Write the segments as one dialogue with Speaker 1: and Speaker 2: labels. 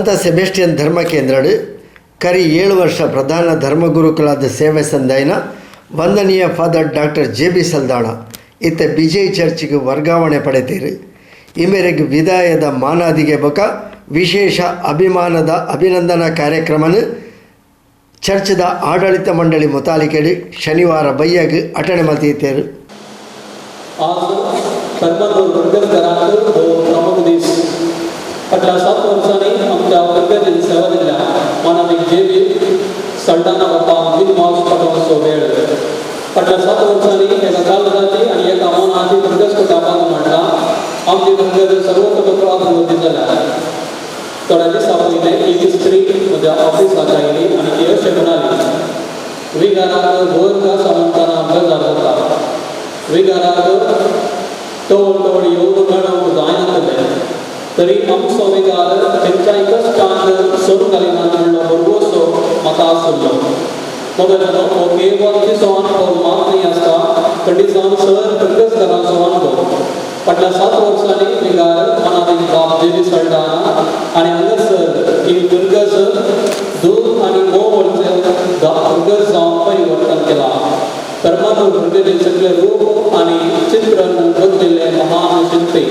Speaker 1: ಸಂತ ಸೆಬೆಸ್ಟಿಯನ್ ಧರ್ಮ ಕೇಂದ್ರಡು ಕರಿ 7 ವರ್ಷ ಪ್ರಧಾನ ಧರ್ಮಗುರುಕುಲಾದ ಸೇವೆ ಸಂದಾಯಿನ ವಂದನೀಯ ಫಾದರ್ ಡಾಕ್ಟರ್ JB ಸಲ್ದಾಣ ಇತ್ತ ಬಿಜೈ ಚರ್ಚ್ಗೆ ವರ್ಗಾವಣೆ ಪಡೆತೀರಿ. ಈ ಮೇರೆಗೆ ವಿದಾಯದ ಮಾನಾದಿಗೆ ಬೊಕ ವಿಶೇಷ ಅಭಿಮಾನದ ಅಭಿನಂದನಾ ಕಾರ್ಯಕ್ರಮನ ಚರ್ಚ್ದ ಆಡಳಿತ ಮಂಡಳಿ ಮುತಾಲಿಕೆಡು ಶನಿವಾರ ಬಯ್ಯಾಗ ಅಟಣೆ ಮಲ್ತೀತೇರು.
Speaker 2: फाटल्या 7 वर्सांनी आमच्या प्रगतीन सेवा दिल्या माननीय JB सल्दाना बाबा दिन मास पाठवचो वेळ. फाटल्या 7 वर्सांनी एका कालदाची आनी एका मनाची प्रगती करपाक म्हणटा आमची प्रगती सर्वतोपरी अभिवृद्धी जाल्या. थोड्या दिसा पयलीं एक स्त्री म्हज्या ऑफिसाक आयली आनी ती अशें म्हणाली, विगाराक वर्ग सामंताना बेजार जाता, विगाराक टवळ येवन मेळूंक जायनासलें, तरी आमचो विगार तेंच्या कश्टांत सोडून घालिना म्हणलो बरोवसो म्हाका आसलो. मोगेलो हो केवळ तिचो अनुभव मात न्ही आसता, खंडीसान सर प्रगतकारांचो अनुभव. फाटल्या 7 वर्सांनी विगार माननीय बाब JB सल्दाना आनी हांगासर ही प्रगत दूध आनी मोव वळचे प्रगत जावन परिवर्तन केलां. धर्मांतूय प्रगतीचे सगळे रूप आनी चित्रण बदलिल्ले महान शिल्पी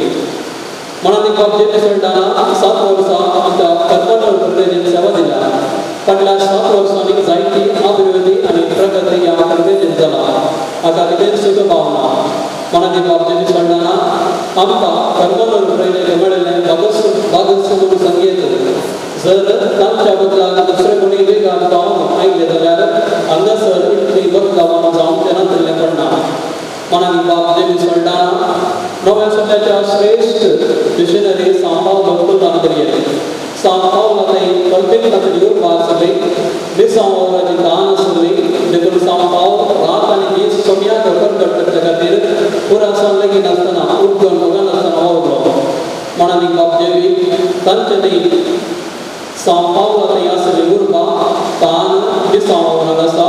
Speaker 2: माननीय बाब JB सल्दाना 7 वर्सां आमच्या धर्मांतूय प्रगतीन सेवा दिल्या. फाटल्या 7 वर्सांनी जायती अभिवृद्धी आनी प्रगती ह्या प्रगतीन जाला. हाका कितें सुख भावना. माननीय बाब JB सल्दाना आमकां धर्मांतूय प्रगतीक मेळिल्लें भागस म्हणून संगीत जर तांच्या बदलाक दुसरे कोणी वेगान जावन आयले जाल्यार हांगासर इतली बदलावण जावंक नासलें पडना. माननीय बाब JB सल्दाना नव्या सध्याच्या श्रेष्ठ मिशनरी सांबाळ भक्तदान करिये. सांबाळ आतां कल्पीत खातीर येवपाक आसली, दिसावराची दान आसली, देखून सांबाळ रात आनी दीस सगळ्यांक करता खातीर पुरासान लेगीत आसतना उदगण नासतना वावरलो. माननीय बाब JB तांचे न्ही सांबाळ आतां आसली उर्बा तान दिसावराक आसा,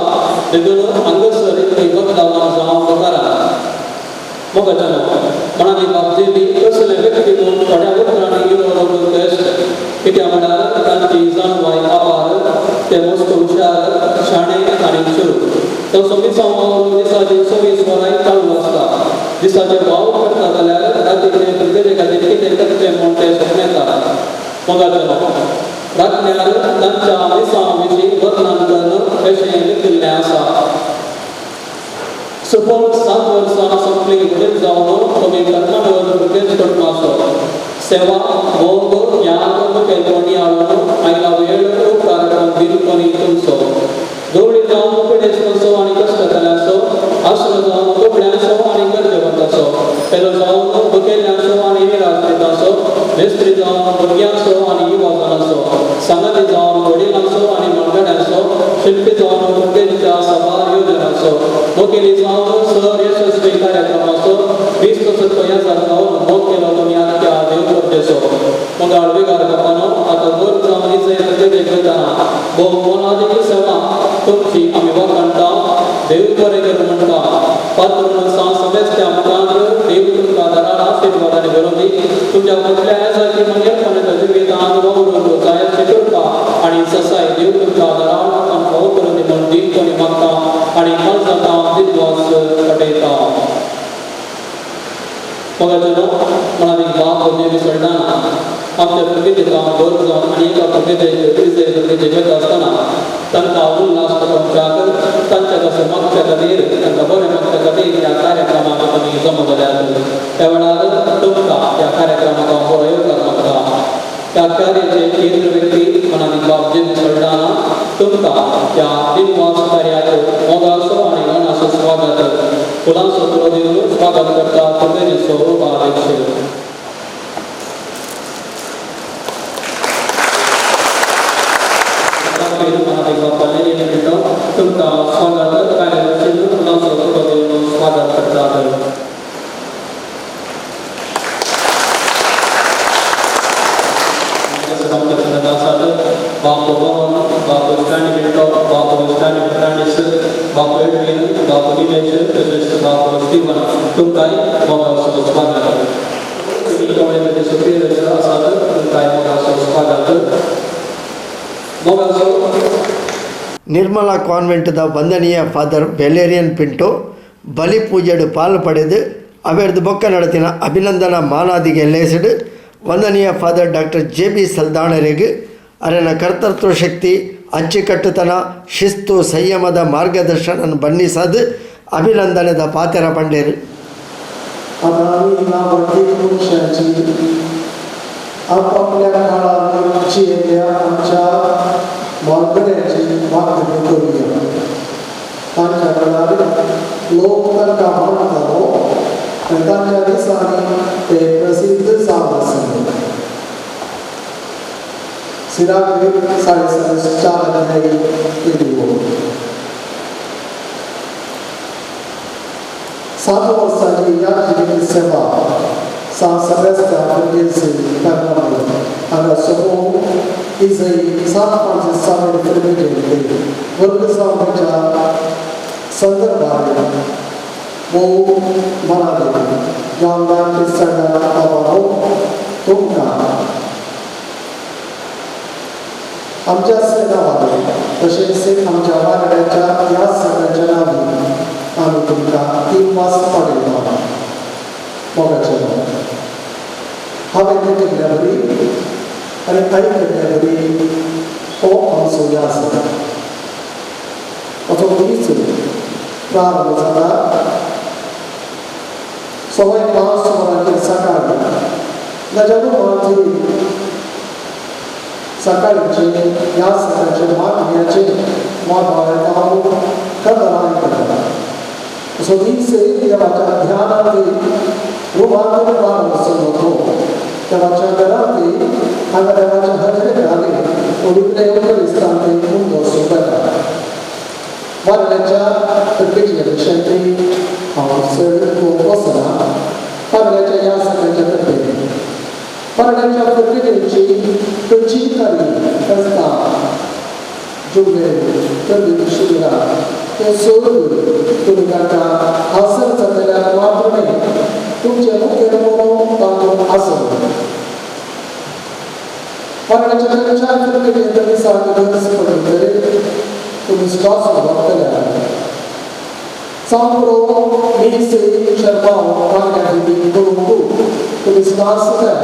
Speaker 2: देखून हांगासर इतली बदलावण जावंक करा. मोगाचनो माननीय बाब JB कसले व्यक्ती म्हणून थोड्या उतरांनी इवन बेस्ट कित्याक म्हळ्यार तांची जाणवाय आभार ते मस्त हुशार शाणे आनी चूर. तो 26 दिसाची 26 वरां चालू आसता. दिसाचे भाव करता जाल्यार रातीचे प्रगती खातीर कितें करचें म्हूण ते सपनेता. मोगाचनो रातल्यार तांच्या दिसां विशीं वर्णन कशें लिखिल्लें आसा. सुपर 7 वर्सां संपली फुडें जावन तुमी धर्मांतूय प्रगती करपाचो. सेवा मोग ज्ञान मुखेलपणी हाडून आयला वेळ उपकारक्रम बिलपणी तुमचो. दौडी जावन मुखेडेसो आनी कश्टकऱ्याचो, आश्रय जावन कोपड्याचो आनी गरजेवंताचो, पेलो जावन मुखेल्यांचो आनी निराश्रिताचो, मेस्त्री जावन भुरग्यांचो आनी युवकांचो, सांगाती जावन वडिलांचो आनी मंडळांचो, शिल्पी जावन प्रगतीच्या सभा योजनांचो, मुखेली जावन सर यशस्वी कार्यक्रमाचो, 20 ह्या जाग्यावर मोग केलो तुमी आख्या देवकर्तेचो. मोगाळ विगार बापानो आतां वर जावन इजय प्रगती करतना भोव मोलादिकी सेवा तुमची आमी वखणटा, देव बरें कर म्हणटा. पात्र सांग समेस्त्या मुखार देव तुमकां दारार आशिर्वादांनी भरोवनी तुमच्या कुठल्या येसाची मनेरपणाच्या जिवितांत वावरून जायते करता आनी ससाय देव तुमकां दारार फावो करून म्हणून दिवपणी मागता आनी मालजाता दिदवास कटयता. मोगाचनो माननीय बाब JB सल्दाना आमच्या प्रगतीक वर जावन आनी एका प्रगतीचे वयता आसतना तांकां उल्हास पावोवपाक तांच्या कशें मागच्या खातीर तांकां बरें मागच्या खातीर ह्या कार्यक्रमाक आमी जमा जाल्यात. त्या वेळार तुमकां ह्या कार्यक्रमाक हांव बरो येवकार मागता. ह्या कार्याचे केंद्र व्यक्ती माननीय बाब JB सल्दाना तुमकां ह्या दिनवास कार्याक मोगाचो आनी मनाचो स्वागत फुलांचो तुरो दिवन स्वागत करता प्रगतीचो उपाध्यक्ष. माननीय बापाने तुमकां स्वागत कार्यावळीचेर फुलांचो तुरो दिवन स्वागत करतात. बाप भवन, बाप स्टँड मिळतो, बाप स्टँड फ्रांडिस, बाप एडविन, बाप निमेश, तसेच बाप स्टीवन तुमकांय मोगाचो स्वागत. तुम्ही कवळेमध्ये सुप्रिय आसात तुमकांय मोगाचो स्वागत.
Speaker 1: ನಿರ್ಮಲಾ ಕಾನ್ವೆಂಟ್ದ ವಂದನೀಯ ಫಾದರ್ ವ್ಯಾಲೇರಿಯನ್ ಪಿಂಟೋ ಬಲಿ ಪೂಜೆಡು ಪಾಲು ಪಡೆದು ಅವರದು ಬೊಕ್ಕ ನಡೆತಿನ ಅಭಿನಂದನಾ ಮಾಲಾದಿಗೆ ಲೇಸಿಡು ವಂದನೀಯ ಫಾದರ್ ಡಾಕ್ಟರ್ JB ಸಲ್ದಾಣರಿಗೆ ಅರನ ಕರ್ತೃತ್ವ ಶಕ್ತಿ ಅಚ್ಚುಕಟ್ಟುತನ ಶಿಸ್ತು ಸಂಯಮದ ಮಾರ್ಗದರ್ಶನ ಬಣ್ಣಿಸದು ಅಭಿನಂದನೆದ ಪಾತ್ರ ಪಂಡೇರು.
Speaker 3: आपापल्या काळात जियेल्या आमच्या मालकऱ्याची मागणी करूया. तांच्या काळार लोक तांकां मानतालो आनी तांच्या दिसांनी ते प्रसिद्ध जावन आसले. सिरागेर 4:30 केली. 7 वर्सांची याची सेवा San Sebastian Pugliese Carnavale alla Somo Isai San Francisco Fermegente वर्गस्वामीच्या संदर्भात बहु मराठी जामदार किस्साला बाबानो तुमका आमच्या सेनावाले तसेच आमच्या वारड्याच्या या सगळ्याच्या नावी आम्ही तुमका 3 मास पाडला मोगाच्या हांवें केल्ल्या बरी आनी काही केल्ल्या बरी हो आमचो यास असो दीस प्रारंभ जाला. सवाय 5 वरांचेर सकाळी म्हज्या रुमांतली सकाळचे ह्या सकाळचे मागण्याचे मोबायल हांव कदरान करता. असो दीस देवाच्या ध्यानांत रुमांतून प्रारंभ जालो. देवाच्या घरांत हांगा देवाच्या हजेरे घाले पवित्र एवकरिस्तांत मुंडो सोबता वारल्याच्या तकलेच्या विशयांतली हांव चड वचना. पारल्याच्या ह्या सकाळच्या तकलेन पारल्याच्या तकलेची खंयची तरी फेस्तां जुबले तकलेची शिबिरां ते सोडून तुमी तांकां हासर जातल्यार मात्र न्ही तुमचे मुख्य नमुनो तातूंत आसप. पारण्याच्या खंयच्याय तकलेच्या दिसाक गरज पडटली तुमी स्टॉक्स वापरतल्यार सांपडो मीस शर्माव वांगड्याची करूंक तुमी स्टॉक्स जाय.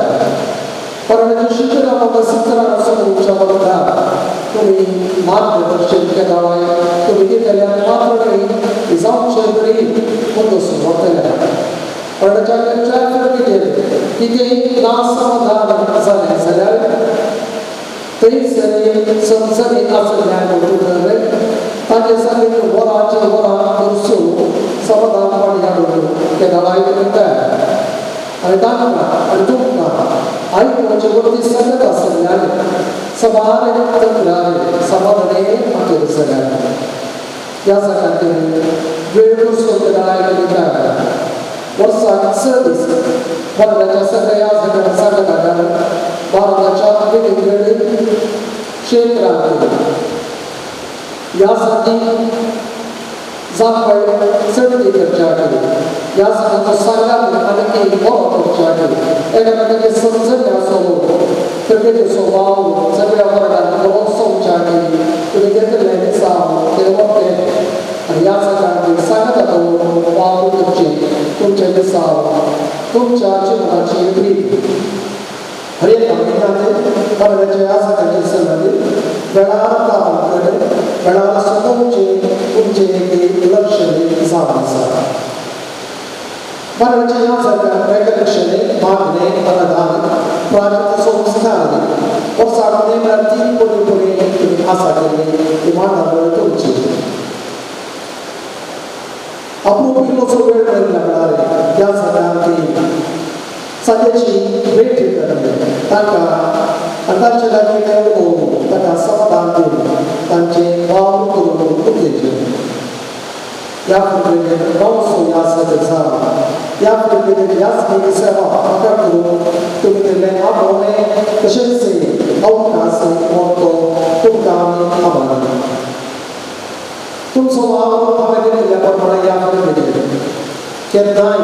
Speaker 3: पारण्याच्या शिबिरां म्हाका सत्रां समोरच्या वर्गांत तुमी मार्गदर्शन केलाय. तुमी केल्यार मात्र न्ही जावचें बरी मुद्दो सुरवातल्यार पारण्याच्या खंयच्याय तकलेचेर कितेंय नासमाधान जालें जाल्यार थंयसर संसदेंत आसल्यार वटून ताचे सगळे वरांचे वरां करसून समाधान पाणी हाडून केलाय करता. आनी तांकां आनी तुमकां आयकुपाचे वरती संगत आसल्यार सवार तक्रार समाधाने खातीर जाल्यार ह्या खातीर वेळ कसो केलाय करता. वर्साक 6 दीस भारताच्या सगळ्या संघटनांनी भारताच्या वेगवेगळ्या क्षेत्रांत यासाठी जापळ चडती करच्या खातीर ह्या सगळ्यांचो सांगात आनी एक बरो करच्या खातीर एकामेकांचे समजण आसूं तकलेचो स्वभाव सगळ्या वर्गांत बरो समच्या खातीर तुमी घेतले दिसा ते वखले आनी ह्या सगळ्यांक सांगत दवरून वावर करचें तुमचे दिसा तुमच्या जिवनाची प्रीत हर एक म्हयन्यांत परवाच्या ह्या सगळ्यांचे संबंदीत वेळार कामाकडे वेळार स्वतःचे तुमचे एक लक्ष जावन आसा. परवाच्या ह्या सगळ्यांक रेकग्निशने मागणे अनुदान प्राजक्त संस्थान वर्साक नेमल्यार 3 कोटी तुमी आसा केल्ली ती मांडावळ तुमची अप्रूपिलोचो वेळ मेळ्ळ्यार त्या सगळ्यांक सद्याची भेट करणे तांकां तांचे लागीं मेळून तांकां समाधान दिवन तांचे वावर करून उदेचें. ह्या प्रक्रियेंत गांवचो ह्या सदस्या ह्या प्रक्रियेंत ह्याच सेवा म्हाका करून तुमी केल्लें आपोवणें तशेंच अवकाश मोडतो तुमकां आमी आभार. तुमचो वावर हांवें केल्ल्या प्रमाणे ह्या प्रक्रियेंत केन्नाय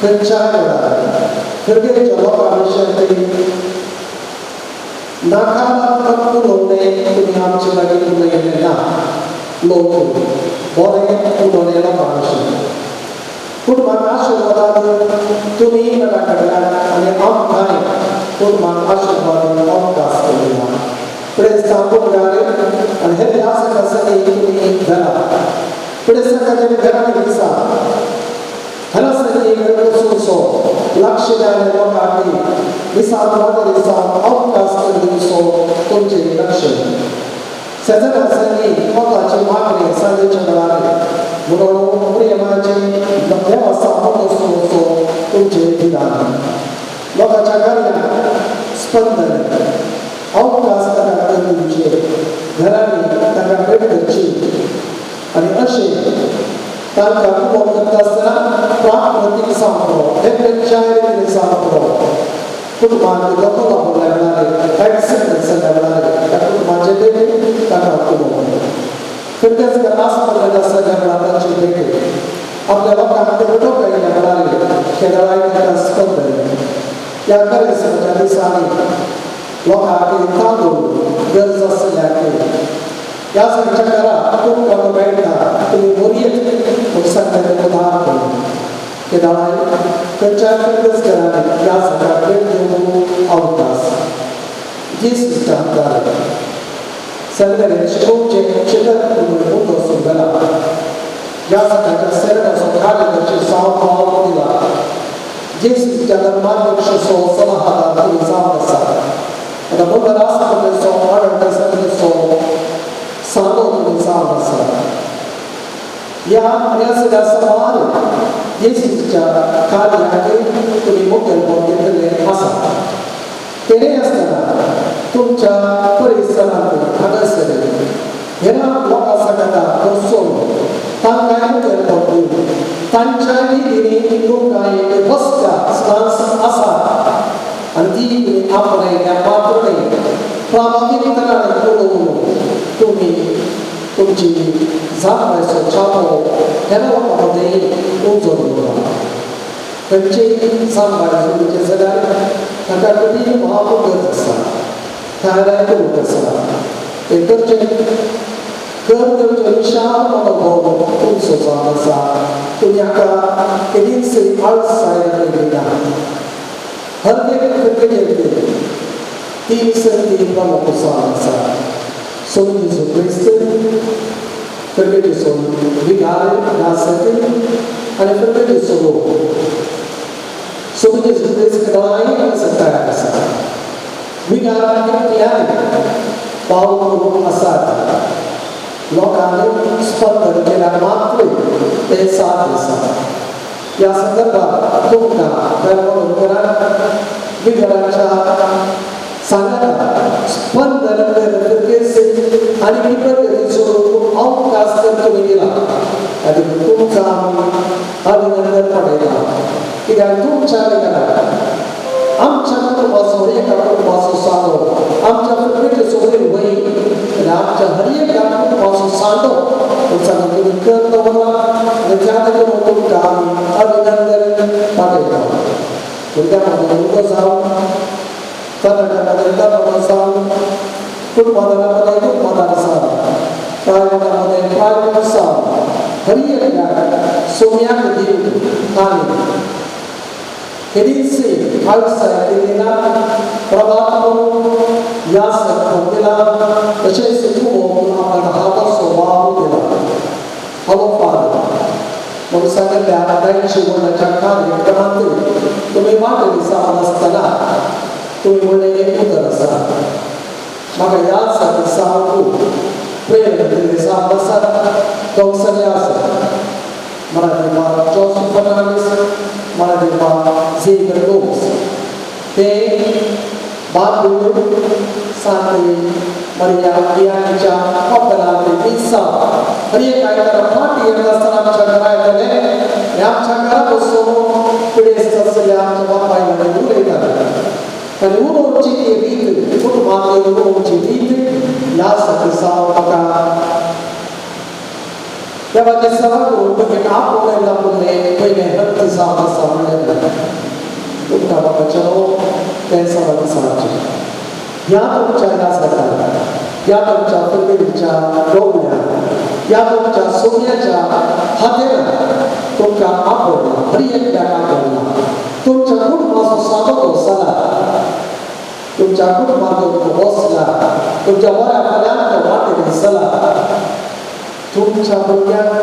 Speaker 3: खंयच्याय वेळार गरजेच्या लोकां विशयी नकारात्मक उलोवणे तुमी आमचे लागीं उलयिल्लें ना. लोक बरें उलोवलें लोकांक अशें पूण म्हाका आशिर्वादान तुमी म्हाका कडल्यान आनी आमकांय पूण म्हाका आशिर्वादान अवकाश केला पुढे सांगून गाले आणि हे व्यासकासाठी तुम्ही घरा पुढे सकाळच्या घराने दिसा हरसनी गरजसो लक्ष द्यायला लोकांनी दिसा दिसा अवकाश दिसो तुमचे लक्ष सजनासनी मोगाची मागणी सांजेच्या वेळार म्हणून प्रेमाचे देवाचा मोगसो तुमचे विधान लोकांच्या कार्यात स्पंदन अवकाश ताका तुमचे घरांनी ताका भेट करची आणि अशें तांकां खूब करता आसतना प्राकृतीक सांगलो एकचार सांगलो कुटुंबाक लोक लागणारे ॲक्सिडेंट्स लागणारे त्या कुटुंबाचे भेट ताका खूब फिरतेच आसपास सगळ्या वेळाची भेट आपल्या लोकांक भेटो काही लागणारे खेळायला स्पंदन या कार्यक्रमाच्या दिसांनी लोकांक तांदूळ गरज आसल्याक या संचारा तुमकां मेळटा तुम्ही बरी सांगता उदाहरण के दाळाय खंयच्याय प्रदेशकारांनी या सगळ्या भेट दिवंक अवकाश जी सिस्टम जाले सगळे शिकोवचे शिकत म्हणून वचून गेला या सगळ्याच्या सेवेचो कार्यदर्शी सावळ दिला जी सिस्टम मार्गदर्शक सलहादार तुम्ही जावन आसा आता मुंबई राष्ट्रपतीचो आडळता समितीचो सांगो तुम्ही जावन आसा या सगळ्या समाज येशूच्या कार्याचे तुम्ही मुखेलपण घेतलेले आसा तेणे आसतना तुमच्या परिसरांत हांगासर हेरा लोकां सांगता बसोवन तांकांय मुखेलपण दिवन तांच्या निधीनी तुमकां एक बसका आसा आनी ती तुमी आपणयल्या मातृणे प्रामाणीकपणान उलोवन तुमी तुमची जापण्याचो छापो ह्या लोकांमध्ये उजो दवरला खंयचेय सांबाळ तुमचे जाल्यार ताका कधी महापुगत आसा थायरायड रोग आसा ते करचें करचें विशाल मनोभाव तुमचो जावन आसा तुमी हाका केदीच आळसाय केली ना हर एक प्रत्येक तीन संधी प्रमुख जावन आसा सोन Gesù Cristo perché ci sono vigare nascite e perché ci sono Gesù Cristo che dà in questa casa vigare che piani Paolo passati लोकांनी स्पंदन केल्या मात्र ते साथ या संदर्भात तुमका प्रबोधन करा विघराच्या सांगता स्पंदन करतेस आणि विपरीत सोडून अवकाश तुम्ही दिला आणि तुमचा अभिनंदन पडेला की तुमच्या विघरात आमच्या कुटुंबासोबत एका कुटुंबासोबत सांगो आमच्या प्रत्येकासोबत वही आणि आमच्या हर एका कुटुंबासोबत सांगो तुमचा तुम्ही करतो बघा आणि त्यानंतर तुमका अभिनंदन पाठवतो तुमच्यामध्ये उभं जाऊन कर्नाटकामध्ये कर्नाटक जाऊन कुटुंबामध्ये कुटुंबात जाऊन प्रायव्हेटमध्ये प्रायव्हेट जाऊन हर एका सोम्याक देव आणि Kedisi halsa kedina prabhavu yasa kandila तसेच तुम्ही आपला हा स्वभाव दिला हवं पाहिजे म्हणून सांगितल्या आदाय जीवनाच्या कार्यक्रमात तुम्ही मागणी सामान असताना तुम्ही म्हणे एक उदर असा मग यासाठी सांगू प्रेम दिले सामान असा कौशल्य असं मराठी बाळा जोसेफ फर्नांडिस मराठी बाळा झेवियर लोब्स ते बाबू सांगली मरिया बियाच्या पप्पलाचे पिसा हरी काय तर पाठी येत असताना आमच्या घरात आमच्या घरात बसून पुढे ससल्या आमच्या बापाईला उलयतात आणि उडोवची ती रीत कुटुंबातली उडोवची रीत यासाठी साव बघा देवाचे सभा करून बघेन आपल्याला पुढे पहिले हत्ती सावधा सावळले तुमका बाबाचो ते सभा सावचे या तुमच्या यासाठी या तुमच्या प्रत्येकाच्या डोळ्या या तुमच्या सोन्याच्या हातेला तुमच्या आपल्याला हरी एकट्या आपल्याला तुमच्या कुटुंबाचं स्वागत होसाला तुमच्या कुटुंबात बसला तुमच्या वरापर्यंत वाटेल सला तुमच्या भुरग्यांक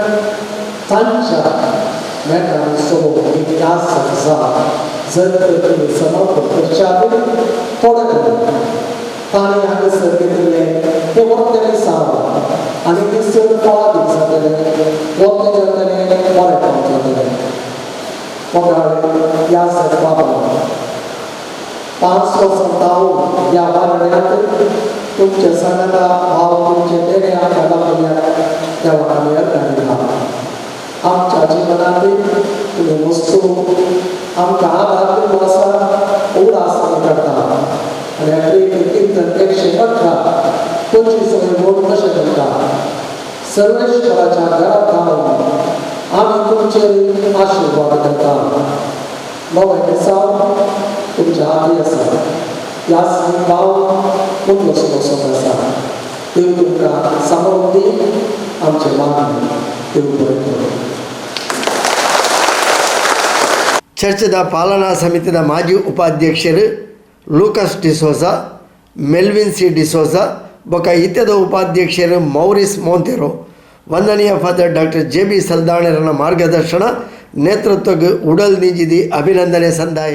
Speaker 3: तांच्या मेळाव्यासमोर इतिहास जर तुम्ही समर्पण करच्यात थोडं ताणें हांगासर घेतिल्लें तें वखदांनी सांगप आनी ती चड फळां दीत जातलें वखद जातलें बरें काम जातलें वगाड या बाबा 5 वर्सां हांव ह्या वांगड्यांत तुमचे सगळ्या भाव तुमचे देणे आमकां दाखयल्यात देवाक आमी येतात दिला आमच्या जिवनांत तुमी वस्तू आमकां आदार दिवप आसा उडास करता आनी कीर्तन 118 25 बोल कशें करता सर्वेश्वराच्या घरांत रावन आमी तुमचेर आशिर्वाद करता नवे दिसा तुमच्या हाती आसा ह्या भाव कुटुंब सुखोसक आसा देव तुमकां सांबाळून दी आमचे मान देव बरें करूं
Speaker 1: ಚರ್ಚದ ಪಾಲನಾ ಸಮಿತಿಯ ಮಾಜಿ ಉಪಾಧ್ಯಕ್ಷರು Lucas D'Souza Melvin C D'Souza ಬೊಕ ಇತ್ಯದ ಉಪಾಧ್ಯಕ್ಷರು ಮೌರಿಸ್ ಮೋಂತೆರೋ ವಂದನೀಯ ಫಾದರ್ ಡಾಕ್ಟರ್ JB ಸಲ್ದಾಣರನ ಮಾರ್ಗದರ್ಶನ ನೇತೃತ್ವಕ್ಕೆ ಉಡಲ್ ನಿಜಿದಿ ಅಭಿನಂದನೆ ಸಂದಾಯ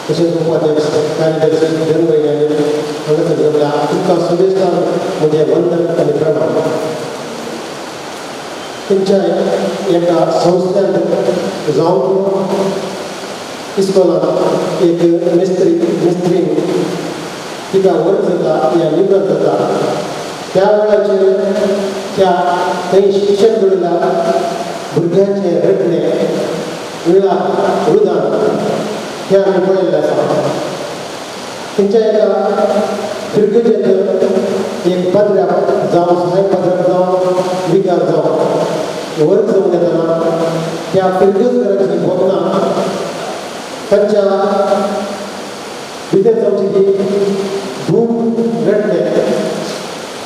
Speaker 4: तसेच उपाध्यक्ष कार्यदर्शी जनवैज्ञानिक हांगासर जमल्या तुमकां सगळ्यांक म्हजें वंदन आनी प्रणाम तुमच्या एका संस्थेंत जावन इस्कॉलांत एक मिस्त्री तिका वर्क जाता या निवड जाता त्या वेळाचेर त्या थंय शिक्षण घडयल्या भुरग्यांचे रडणे वेळार रुदान हे आमी पळयल्लें आसा तेंच्या एका फिरकेचेर एक पदऱ्याक जावं सहाय पदराक जावं विकार जावं वर्क जावन येतना त्या फिरकेचकाराची भोगना तांच्या भितर जावची जी धूप रडले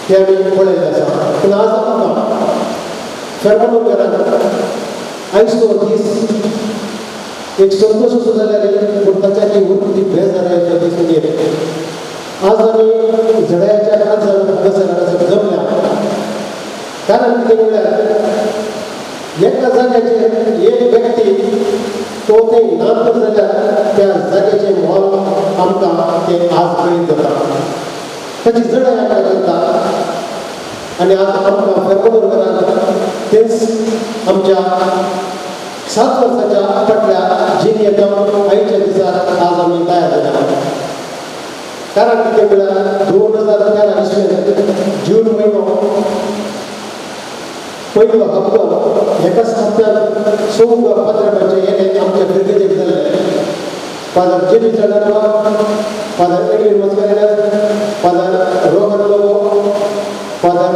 Speaker 4: ते आमी पळयल्लें आसा पूण आज आमकां फेर्मानोकरान आयचो दीस एक संतोष असो जाल्यार पूण ताच्याची उर्ती बेजारायच्या दिसून येता आज आमी झड्याच्या काळजान हांगासर जमल्या कारण कितें म्हळ्यार एका जाग्याचेर एक व्यक्ती तो थंय ना जाल्यार त्या जाग्याचें मोल आमकां तें आज कळीत जाता ताची जडाय आमकां करता आनी आज आमकां फेर्मानोकरान तेच आमच्या 7 वर्साच्या फाटल्या जिणेंत आयच्या दिसार आज आमी तयार जाल्या कारण कितें म्हळ्यार 2013 इसवेंत जून म्हयनो पयलो हप्तो एकाच हप्त्यान 6 पत्रकाचे येणे आमच्या फिरकेचेर जाल्ले father JB Saldanha father Edwin Mascarenhas father Rohan Lobo father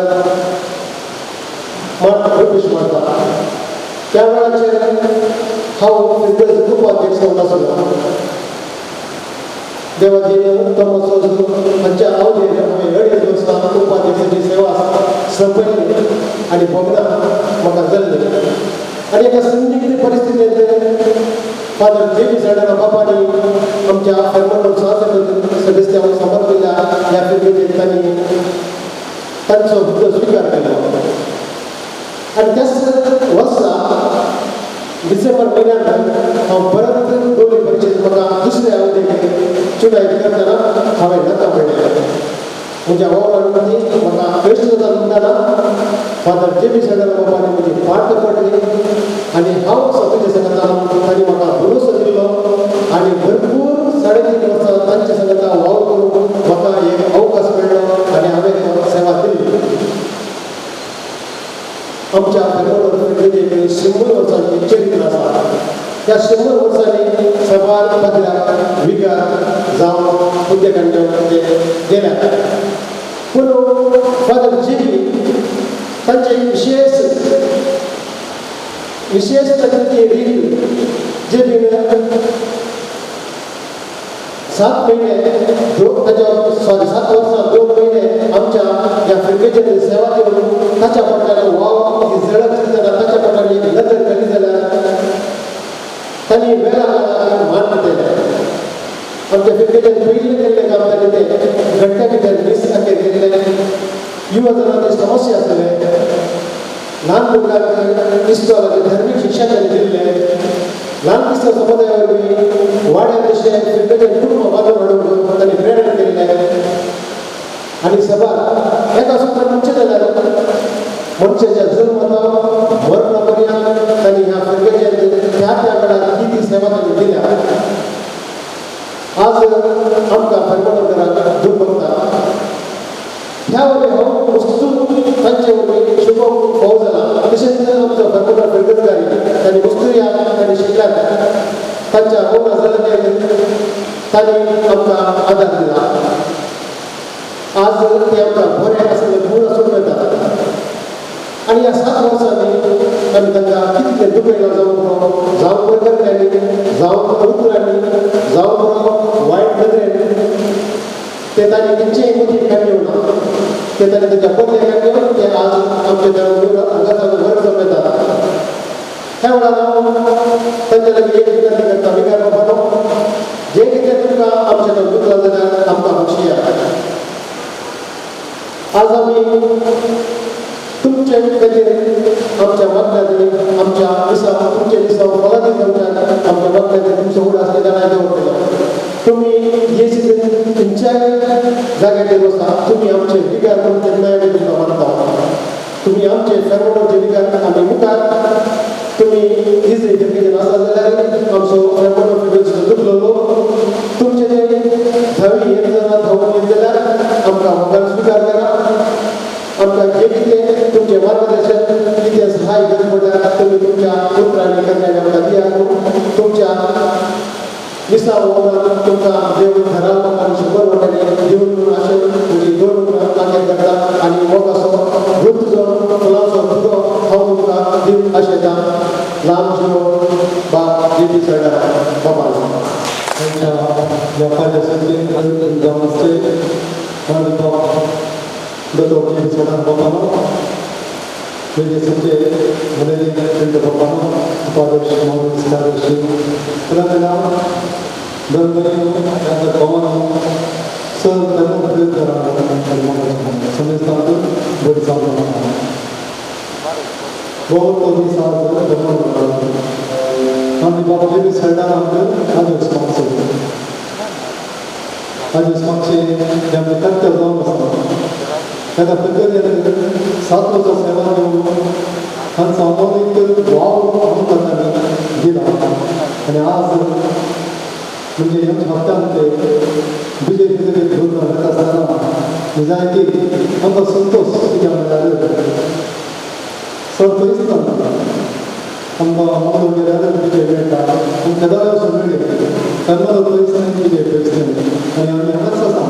Speaker 4: Rupesh Marta त्या वेळाचेर हांव फिरकेचो उपाध्यक्ष जावन आसलो देवाजीन उत्तम हांच्या अवधेर हांवें 2.5 वर्सां उपाध्यक्षाची सेवा संपयली आनी भोगना म्हाका जाल्ली आनी एका संदिग्ध परिस्थितींत फादर JB सल्दाणा बाबांनी आमच्या फेर्मानोक सदस्यांक समर्पिल्ल्या ह्या फिरकेचेर तांणी तांचो हुद्दो स्विकार केलो आनी त्याच वर्सा डिसेंबर म्हयन्यांत हांव परत दोळी परिशद म्हाका दुसऱ्या अवधेक चुनायत करतना हांवें नाका म्हणलें म्हज्या वावरांनी म्हाका वेस्ट जाता म्हणटाना फादर JB सल्दाणा बाबांनी म्हजी फाट पडली आनी हांव स्वताच्या सांगता तांणी म्हाका भरोसो दिलो आनी भरपूर 3.5 वर्सां तांच्या सांगता वावर करून म्हाका एक अवकाश मेळ्ळो आनी हांवें सेवा दिली आमच्या फेर्मानोक 100 वर्सांची चरित्र आसा त्या 100 वर्सांनी सभार पदऱ्याक विकार जावन हुद्देकांचे गेल्यात पूण फादर JB तांचे विशेष विशेष तकनीकी रीत जे मी 7 महिने त्याच्या 7 वर्षात 2 महिने आमच्या या फिरकेचे सेवा देऊन ताच्या पडल्याला वाव ही झळक दिसताना ताच्या पडल्याला नजर कधी जाल्यार तांणी वेळा मान दिले आमच्या फिरकेचे पयलीं केल्ले काम तांणी ते घंटे भितर वीस टक्के केल्ले युवजनांची समस्या आसले ल्हान भुरग्यांक इस्कॉलाचे धर्मीक शिक्षण तांणी दिल्ले ल्हान क्रिस्तांव समुदाया वरवीं वाड्या तशें फिरकेचे कुटुंब बांदून हाडूंक तांणी प्रेरणा केल्ले आनी सभा एका सुत्रान म्हणचें जाल्यार मनशाच्या जल्माचो मरणा पर्यंत तांणी ह्या फिरकेचे त्या वेळार किती सेवा तांणी दिल्या आज आमकां परमनंतराक दूख भोगता ह्या वरवीं हांव वस्तू तांचे वरवीं शिकोवंक फाव जाला तशेंच आमचो परमनंतर फिरकेचकारी तांणी वस्तू तांणी शिकल्यात तांच्या होम जाल्यार तांणी आमकां आदार दिला आज ते आमकां बरें आसलें पूर्ण आसूंक मेळटा आनी ह्या 7 वर्सांनी आमी तांकां कितले दुखयला जावं प्रकरणांनी जावं उतरांनी जावं वायट नदरेन ते तांणी तेंचेय मतीं काडल्यो ना ते तांणी तेंच्या बदले काडल्यो ते आज आमच्या हांगासर वर जमयता ह्या वेळार हांव तांचे लागीं एक विनंती करता विकार बाबानो जे कितें तुमकां आमचे कडल्यान दुखला जाल्यार आमकां बक्षिया आज आमी तुमचे खातीर आमच्या वागण्यानी आमच्या दिसा तुमचे दिसा फलादी जावच्याक आमच्या वागण्यानी तुमचो उड आसलेल्या नाय दवरलेलो तुम्ही येची तुमच्या जाग्याचेर वता तुम्ही आमचे विकार करून तेन्ना तुमकां मानता तुम्ही आमचे फेरमोनाचे विकार आमी मुखार तुम्ही इजली फिरकेचेर आसा जाल्यार आमचो फेरमोन फिरकेचो दुखलो तुमचे जे धवी एक जाणां धांवून येत जाल्यार आमकां वखद स्विकार करा आमकां जे कितें तुमचे मार्गदर्शन कितें सहाय गरज पडल्यार तुमी तुमच्या उतरांनी करण्याक आमकां दियात तुमच्या दिसा ओवरान तुमकां देव घरा लोकांक शंबर वाट्यांनी दिवन आशेन तुजी दोन काकेर करता आनी मोग असो वृत्तचो फुलांचो भुरगो हांव तुमकां दिवन आशेता ल्हान जीव बाब जेबी सळदार बाबा
Speaker 5: त्यांच्या व्यापाऱ्या संख्येन जावन आसचे दोतोर सळदार बाबानो वेगळे संख्ये मलेरी त्यांच्या बाबानो उपाध्यक्ष मावळी कार्यदर्शी तेलंगणा दरबरी त्यांचा पवन सर धर्म प्रयोग संस्थान बड़ी साधना बहुत कमी साधन धर्म आम्ही बाबा जेबी सळदार आमकां आज मागचे आमचे कर्तव्य जावन आसा ताका प्रगती 7 वर्सां सेवा दिवन आनी सामाजीक वाव आमकां ताणें दिला आनी आज म्हणजे ह्या हप्त्यान ते बीजेपी घेवन येता आसतना जायती आमकां संतोश कित्याक म्हणल्यार सरपरीस आमकां मागून गेल्यार बीजेपी मेळटा आनी केदार मेळ्ळी तेन्ना पयस बीजेपी पयस आनी आमी हांगाच आसा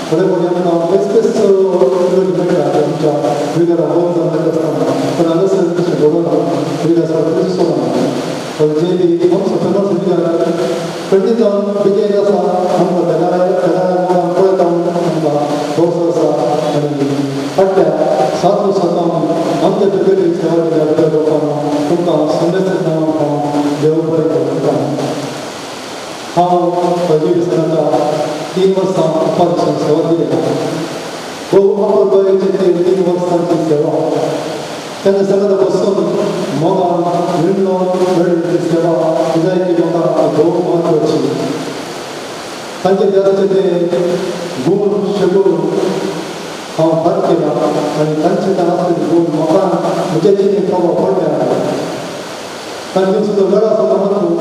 Speaker 5: थोडे फावटी आमकां बेस्ट मेळटा आमच्या विगारा होम जावन आसतना पूण हांगासर तशें घडोना विगार सरपरीस सोडना जे हम सफेदार विगार खंडीत जावन विजय आसा आमकां केदार पळयता आमकां भरवसो आसा आनी फाटल्या 7 वर्सां आमच्या क्रिकेटीक सेवा दिल्या लोकांना तुमकां संदेश नांवान देव बरें करता हांव पयली दिसांच्या 3 वर्सां उपाध्यक्षान सेवा दिली भोव बरें 3 वर्सांची सेवा तेन्ना सगळ्यांना बसून मोगान विणलो मेळ्ळी सेवा जायती म्हाका भोव महत्वाची तांचे देवाचे ते गूण शिकून हांव भाग केला आनी तांचे आसले गूण म्हाका म्हजे जिणेंत प्रभाव पडल्या तांचे सुद्दां वेळा सुद्दां म्हणून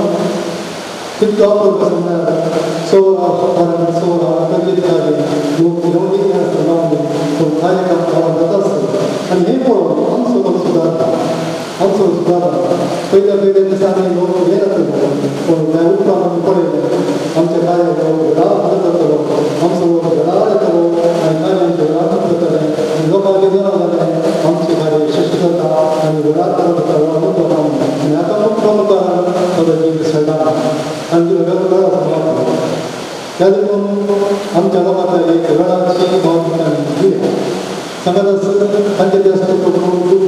Speaker 5: कितलो वापर म्हणल्यार 16 गरजेची जाली लोक आसता जावन पूण कार्यक्रम जाता आसता आनी हें पळोवन आमचो लोक सुदारता पयल्या दिसांनी लोक हे जातलो पूण त्या उपरांत आमी पळयलें आमचे कार्य घरा जातलो आमचो लोक घरा येतलो आनी कार्य घरा करतले लोकांक जालें आमचें कार्य यशस्वी जाता आनी घरात करता आनी त्या देखून आमच्या लोकांचा एक रडाची भावना दिली सांगत असं पंचायती असतो तो खूप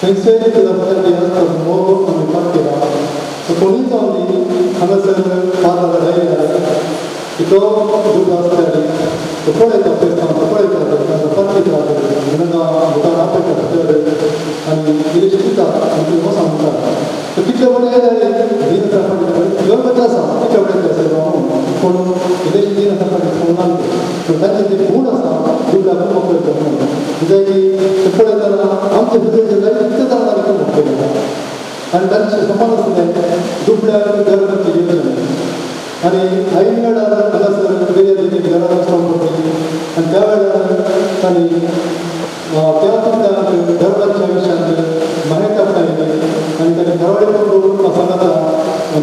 Speaker 5: थंयसर कितें आसता मोग आमी पाठ केला सो कोणीय जावन हांगासर पात लायला की तो दूख आसताली तो पळयता पळयता तो पळयता पत्नीक रावता भुतान आपयता आनी कितें शिकता आनी कितें वोसा म्हणटा तर कितले बरें दीन फाटी गरज आसा कितले बरें आसा पूण विदेश दीन फाटी फोन पूण तांचे जे गूण आसा दुबळ्याक मोकळटा म्हणून जे की पळयतना आमचे भितर जाय कितें जाणारी मोकळटा आनी तांचे समान आसलें दुबळ्याक गरजेची योजना आनी ऐन वेळार हांगासर वेगळे वेगळे घरां वचपाक पडटलीं आनी त्या वेळार तांणी त्या धर्माच्या विशयांत माहिती आपणायली आनी ताणें घराडे करून संघाता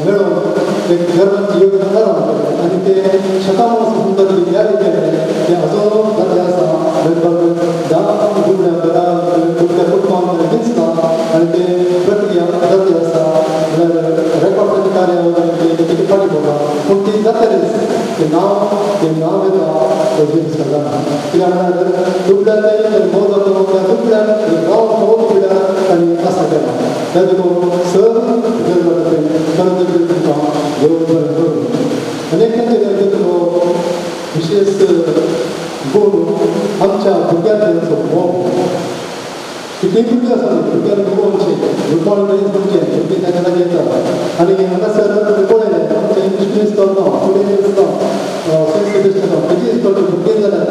Speaker 5: मेळोवन एक धर्माची योजना जाता आनी ते शेतां सुंदर तयारी केले ते अजून जाते आसा लगभग 10 दुबळ्या घरां दुबळ्या कुटुंबांक दिसता आनी ते प्रक्रिया जाती आसा रेकॉर्डाचें कार्य ते कितें फाटी पडटा पूण ती जातालीच ते नांव येता कित्याक म्हणल्यार दुबळ्याचें मोग जाता त्या दुबळ्याक गांव मोग दुबळ्याक तांणी आसा केला त्या देखून सर तुमकां येवन बरें करूं अनेक विशेष गूण आमच्या भुरग्यांक मोग कितलीं भुरगीं आसा भुरग्यांक गोवचे भुरगोण म्हणजे भुरगीं ताच्या जागी येता आनी हांगासर पळयलें आमचे इंग्लीश मिस करता फुडें आसता सेंस आसता तेजी इस्कॉल भुरगीं जाल्यार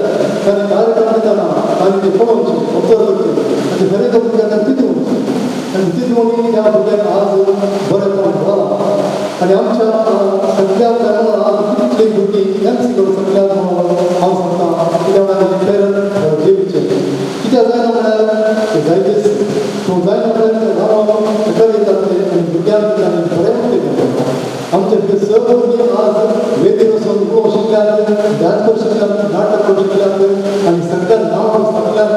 Speaker 5: तांणी कार्यक्रम दितना आनी ते पळोवचे ऑब्जर्व करचे आनी दरेक भुरग्यांक तितून आनी तितून ह्या भुरग्यांक आज बरेंपण जाला आनी आमच्या सगळ्या घरांत आज कितलीं भुरगीं एमसी करून सगळ्याक हांव सांगता कित्याक पेरंट जेवीचे कित्याक जायना म्हणल्यार जायतेच पूण जायना म्हणल्यार गांवांत सकयल येतात ते आनी भुरग्यांक बरें करता आमचे भितर सगळे भुरगीं आज वेदीर वचून उलोवंक शिकल्यात डान्स करूंक शिकल्यात नाटक करूंक शिकल्यात आनी सगळ्या नांव सांगल्यात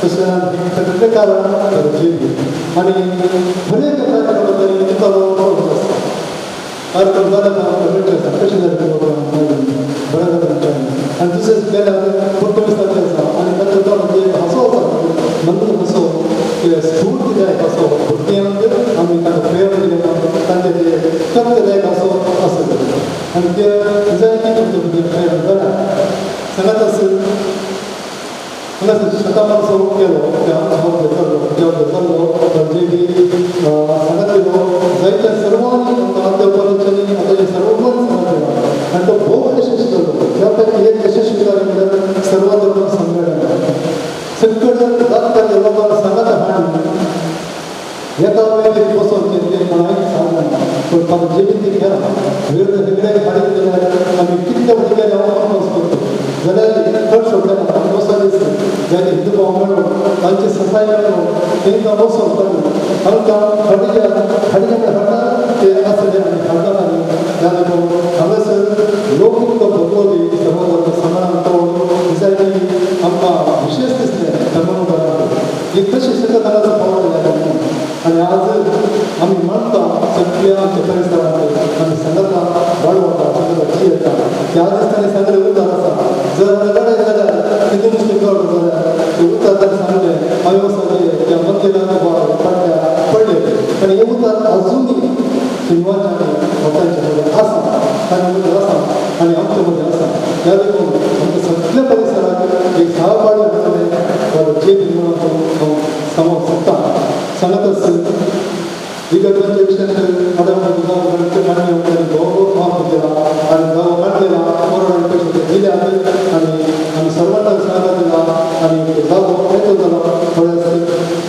Speaker 5: तशें सगळे कारण जेवी आनी बरे कार्यक्रम तरी निकालो आसता कार्यक्रम जाले ना कशें जालें बरें जाता आनी दुसरें गेल्यार पुर्तुगीजाचे आसा आनी ताचो तो म्हणजे हांसो आसा मंत्र हांसो स्फूर्ती जाय हांसो भुरग्यांक आमी तांकां प्रेरणा दिल्या तांचे जे तत्वदायक हांसो आसा आनी ते जायती तुमचे भुरगे प्रेरणा जाल्या सांगात हांगासर शेतां मातसो केलो हांव घेतलो जे बी सांगत येयलो जायत्या सर्वांनी अध्यापनाच्यांनी आतां सर्वपण सांगत येयला आनी तो भोव यशस्वी जालो त्या पैकी एक यशस्वी जालें म्हणल्यार सर्व धर्म संमेलन सगळे जातकाचे लोकांक सांगत हाडून एका वेळेक बसोन ते कोणाक सांगना पूण ताका जेबीत गेला वेळ सगळे हाडीत गेल्यार आमी कितले भुरगे हांव करता जाल्यार खर्च सोडलें आमी बसोन जायते हिंदू भाव मेळून तांची सफाई मेळून तांकां बसोन तांकां हाडटा ते आसले आनी हाडटात आनी त्या देखून हांगासर लौकीक भगवती सर्व समाधान करून दिसायनी आमकां विशेष दिसलें धर्मोपरांत ही कशी शकत हांगासर पावलें आनी आज आमी मानता सगळ्या आमच्या परिसरांत आमी संगतां वाडवता संगतां जी येता त्या दिसतानी सगळे उतार आसा जर लढाई जाल्यार कितें नुस्तें कळट जाल्यार ते उतार ताणें सांगलें हांवें वचून त्या मंदिरांत पडले आनी हे उतार अजुनूय शिवांच्या वतांच्या मदें आसा तांचे मदें आसा आनी आमचे मदें आसा त्या देखून आमच्या सगळ्या परिसराक एक सहपाडी आसलें जे हांव सांगूंक सोदता सांगत विगतांच्या विशयान मान्य गौरव माफ केला आनी गांव मांडलेला कोरोना पयशे दिले आनी सर्वांना सांगत दिला आनी जागो येतो जालो थोड्या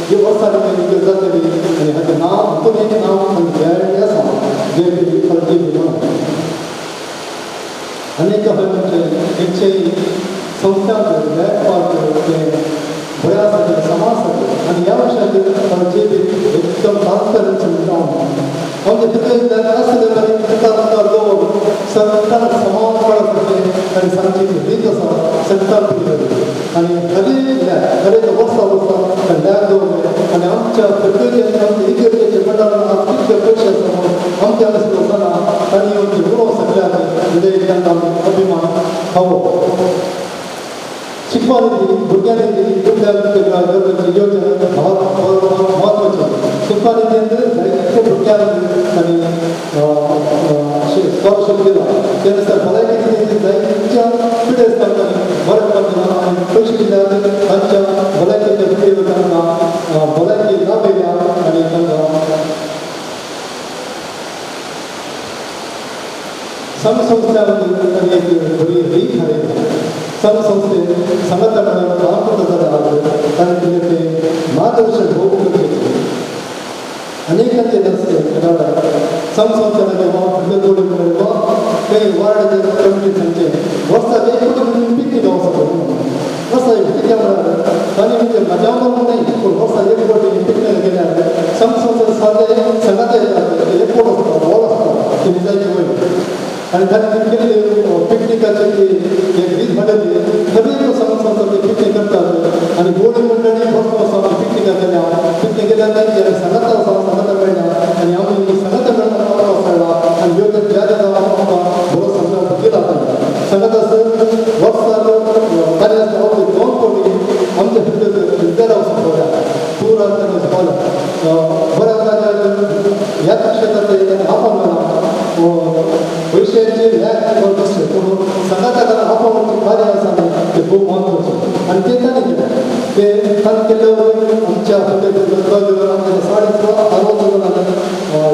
Speaker 5: जे वर्सांनी जातली आनी हाचें नांव हातून एक नांव गॅरंटी आसा जे अनेक म्हणजे संस्थांक लॅब बऱ्या आसा समाज आसा आनी ह्या वर्षाचेर जे एकदम ट्रान्सपरन्सी जावन आमचे भितर आसले तरी संस्थान संस्थान समाज पडत आनी सांगची रीत आसा संस्थान आनी दरेक वर्सा वर्सा लॅब दवरले आनी आमच्या प्रत्येक आमच्या इगर्जेचे मंडळान कितले पयशे आसा आमच्या हांगासर वचना तांणी आमचे उलोवंक सगळ्या सुपारी भुरग्यांनी तुमच्या गरजेची योजना महत्वाची सुपारी जायते भुरग्यांक आनी स्कॉलरशीप दिला त्यानुसार भलायकी जायच्या पिढे आसतात बरें पडटना आनी पयशे दिल्यार तांच्या भलायकेच्या पिढे तांकां भलायकी लाभ येयल्या आनी तांकां संघ संस्थांनी एक बरी रीत हाडयल्या संघ संस्थेन संघाचा काम करता जाल्यार तांणी ते मार्गदर्शन होवंक गरजेचें अनेकांचे रस्ते संघ संस्थानाचे जोडून काही वार्ड कमिटीचे वर्साक एक पिकनीक वचप वर्सा पिकनिक तांणी म्हणजे मजा करूंक नाही पूण वर्सा एक फावटी पिकनीक गेल्यार संघ संस्था सादे संघाचे एक फावट आसता हॉल आसता ती जायची वयर आणि त्यांनी केलेले पिकनिकाचे एक रीत हाडली सगळे संघ संस्था पिकनीक करतात आणि गोडी मंडळी बसता पिकनिका केल्या पिकनीक केल्या त्यांची संघाचा मेळ्ळा आणि आम्ही संघाचा मेळ्ळा वचला आणि योग्य ज्या आमकां बरो संघ केला संघाचा वर्साक कार्य दोन फावटी आमच्या विद्यालय वचपल्या टूर वचपल्या बऱ्याच जाग्यार ह्याच क्षेत्रांत आपण पैशांचे व्याज बसले पूण संघाचा आपण कार्य आसा ते खूब महत्वाचें आनी ते तांणी केलें ते तांणी केल्ले आमच्या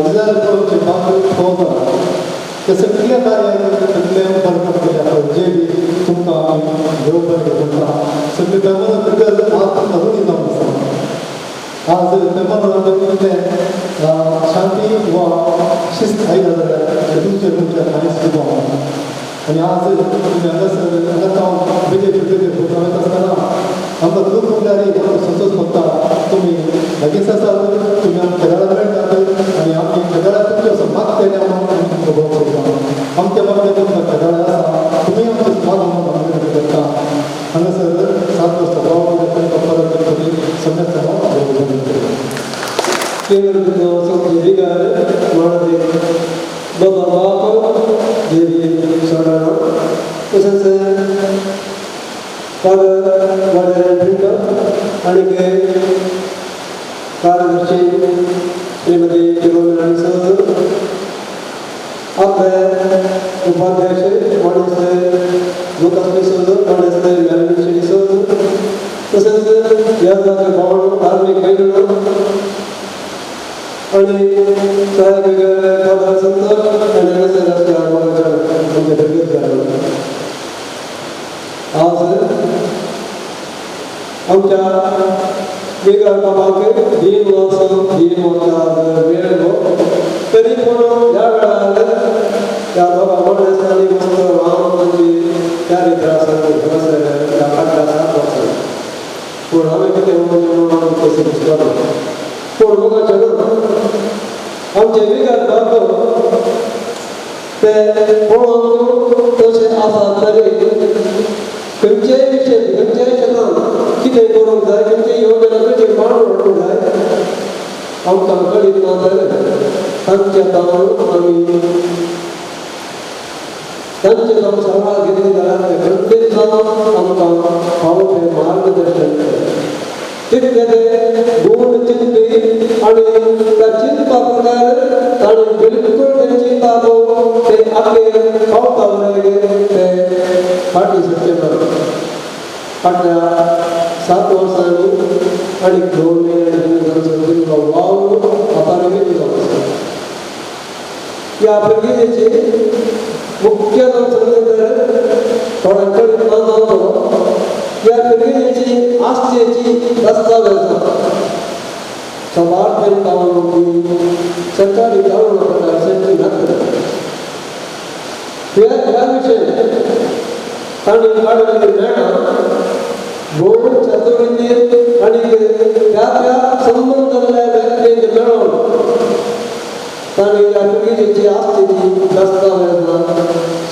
Speaker 5: इजार करूनचे काम पळोवना ते सगळे कार्य बरकत जे बी तुमकां आमी घेवपाक तुमकां सगळे पेमन आज अजूनय जावन आसा आज पेमन शांती वा शिस्त आयला जाल्यार तुमच्या खाणीच खूब आणि आज तुम्ही हांगा बेगीन वयत आसतना आमकां दूर उरल्यार संतोश भोगता तुमी लगेच आसात तुमी आमकां केदारां मेळटात आनी आमी केदारां तुमचे मात केल्या म्हणून तुमकां भोव करता आमच्या मनान तुमकां केदारां आसा तुमी आमचे समाज करता हांगासर 7 वर्सां तांकां परत करतली सगळ्यांचा
Speaker 3: केंद्र विकार बाबा बाप देवी सोडाणा तसंच वाड्यार आणि कार्यदर्शी श्रीमती चिरोमणी सर आपले उपाध्यक्ष माणूस लोकांनी सर माणूस मॅनेजमेंट सर तसंच या जागे भावना धार्मिक मैत्रिणी आणि सहाय्यक संत आणि राष्ट्रीय आमच्या भगीत झालं आज आमच्या वेगळ्या कामाक 3 वर्सां वेळ गो तरी पूण ह्या वेळार त्या दोगा माणसांनी मस्त रामाची चारित्र पूण हांवें कितें म्हणून कशें दिसता पूण म्हाका चलून आमचे विकार बाब ते पळोवन तशें आसा तरी खंयचेय विशय खंयच्याय क्षेत्रांत कितें करूंक जाय खंयची योजना कशी मांडून हाडूंक जाय आमकां कळीत ना जाल्यार तांचे जावन आमी तांचे जावन सल्ला घेतली जाल्यार ते खंडीत जावन आमकां फावो तें मार्गदर्शन तितले ते गूण चिंती आणि त्या चिंता प्रकार ताणें बिलकुल ते चिंता ते आगे पावता ते फाटी सुटचे ना फाटल्या 7 वर्सांनी आनी 2 म्हयन्यांनी वाव आतां या पिळगेची मुख्य थोड्या कडेन ना या पिळगेची आस्तेची दस्तावेज समाज सरकारी सरकारी ह्या विशय ताणें काडलेली मेळना भोव चतुर्थी आनी त्या संबंध जाल्ल्या व्यक्तींक मेळोवन ताणें ह्या पिळगेची आस्तेची दस्तावेजां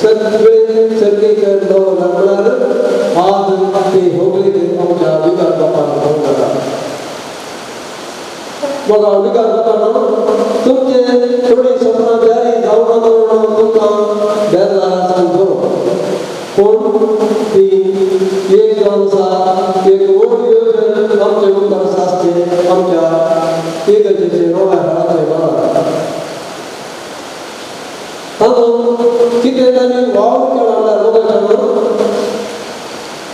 Speaker 3: सगळे सर्तीचेर दवरल्यार आज ती होगली आमच्या विकार बापान फोन करता मग विकार बापान तुमचे थोडी सपनां जारी जावना म्हणून तुमकां बेजार सांगतो पूण ती एक जावन आसा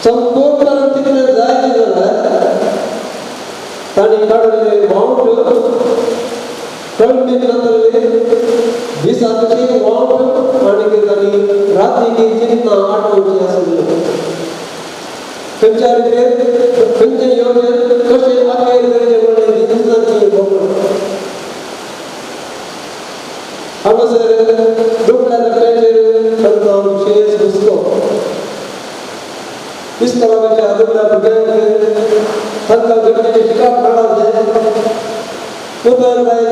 Speaker 3: संपूर्ण तिकडे जायचं झालं ताणी काढले माउंट कळमे नंतरले 20 आदमी माउंट आणि ताणी रात्री की चिन्ना आठवणी असेल संचारित संजय योजन कसे आखेर गरजे म्हणले दिवसांची बोल अवसर डोक्याला टाकायचे संतान विशेष पुस्तक इस तरह के अदुल्ला बगैर हल्का गड्ढे शिकार खड़ा है उधर राय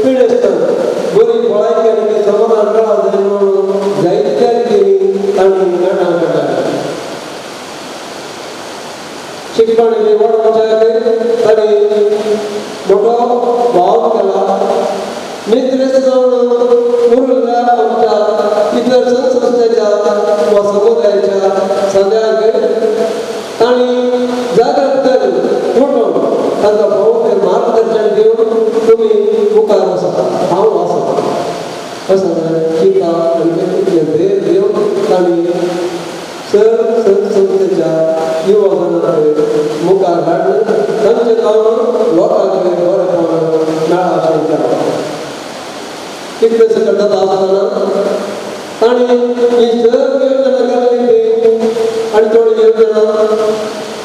Speaker 3: पीड़ित गोरी पढ़ाई करके समाधान खड़ा है जायदाद की तानी नाना कटा शिक्षण में बड़ा जाके तरी मोठा भाव केला मित्र जाऊन मुरुला आमच्या इतर संस्थेच्या व समुदायाच्या संध्याकाळी आणि जागृत करून त्यांचा भाव मार्गदर्शन देऊन तुम्ही मुखार असा भाव असा असं टीका आणि भेद देऊन आणि संस्थेच्या युवकांकडे मुखार काढणं त्यांचे काम लोकांकडे बरं नाळाशय करावा इकडे करत असताना आणि ही सर्व योजना करायची आणि थोडी योजना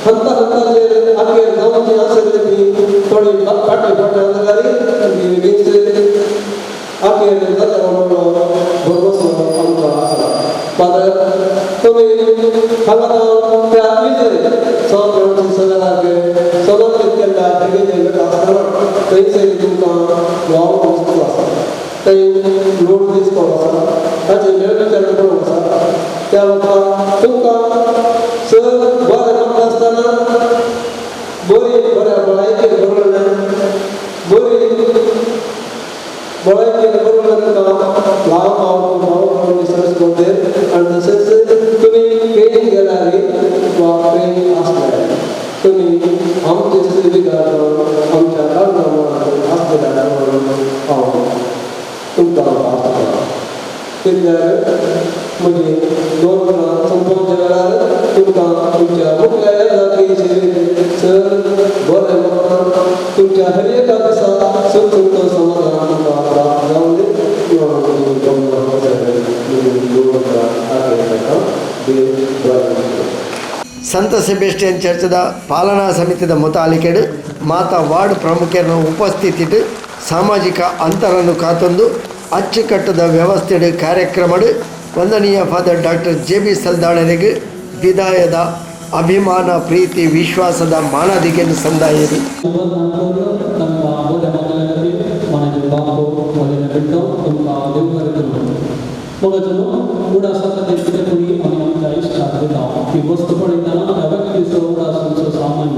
Speaker 3: हत्ता अखेर जाऊन असेल ती थोडी पाठी झाली अखेर भरवस आमचा असला मात्र तुम्ही हांगा त्या समर्थनाची सगळ्यांना समर्पित केल्या तेगे असताना थंयसर तुमकां वाव वस्तू आसा काही लोड दिसतो आसा ताचे निर्णय करूंक आसा त्या वखदार तुमकां सर बरें म्हणटा आसतना बरी बऱ्या भलायकेन बरोवन बरी भलायकेन बरोवन तुमकां ल्हान भाव रिसर्च करते आनी तशेंच तुमी पेन गेल्यार वा पेन आसल्यार तुमी आमचे सेविकार आमच्या कारणांत आसलेल्या हांव तुमकां आसता कित्याक म्हजी 2 वरां संपोवच्या वेळार तुमकां तुमच्या मुख्य जाती सेवेक सर बरें म्हणून तुमच्या हर एका दिसा सुखुक्त समाधान तुमकां प्राप्त जावं किंवा म्हजी
Speaker 1: ಸಂತ ಸೆಬೆಸ್ಟಿಯನ್ ಚರ್ಚದ ಪಾಲನಾ ಸಮಿತಿಯ ಮುತಾಲಿಕೆಡು ಮಾತಾ ವಾರ್ಡ್ ಪ್ರಮುಖರನ್ನು ಉಪಸ್ಥಿತಿಟ್ಟು ಸಾಮಾಜಿಕ ಅಂತರನ್ನು ಕಾತೊಂದು ಅಚ್ಚುಕಟ್ಟದ ವ್ಯವಸ್ಥೆಡು ಕಾರ್ಯಕ್ರಮಡು ವಂದನೀಯ ಫಾದರ್ ಡಾಕ್ಟರ್ JB ಸಲ್ದಾಣರಿಗೆ ವಿದಾಯದ ಅಭಿಮಾನ ಪ್ರೀತಿ ವಿಶ್ವಾಸದ ಮಾನದಿಗೆಯನ್ನು ಸಂದಾಯರು
Speaker 2: उडा देखील कोणी आम्ही आमच्या आयुष्यात देतो की वस्तू पडताना यावेळी उडा संसो सामान्य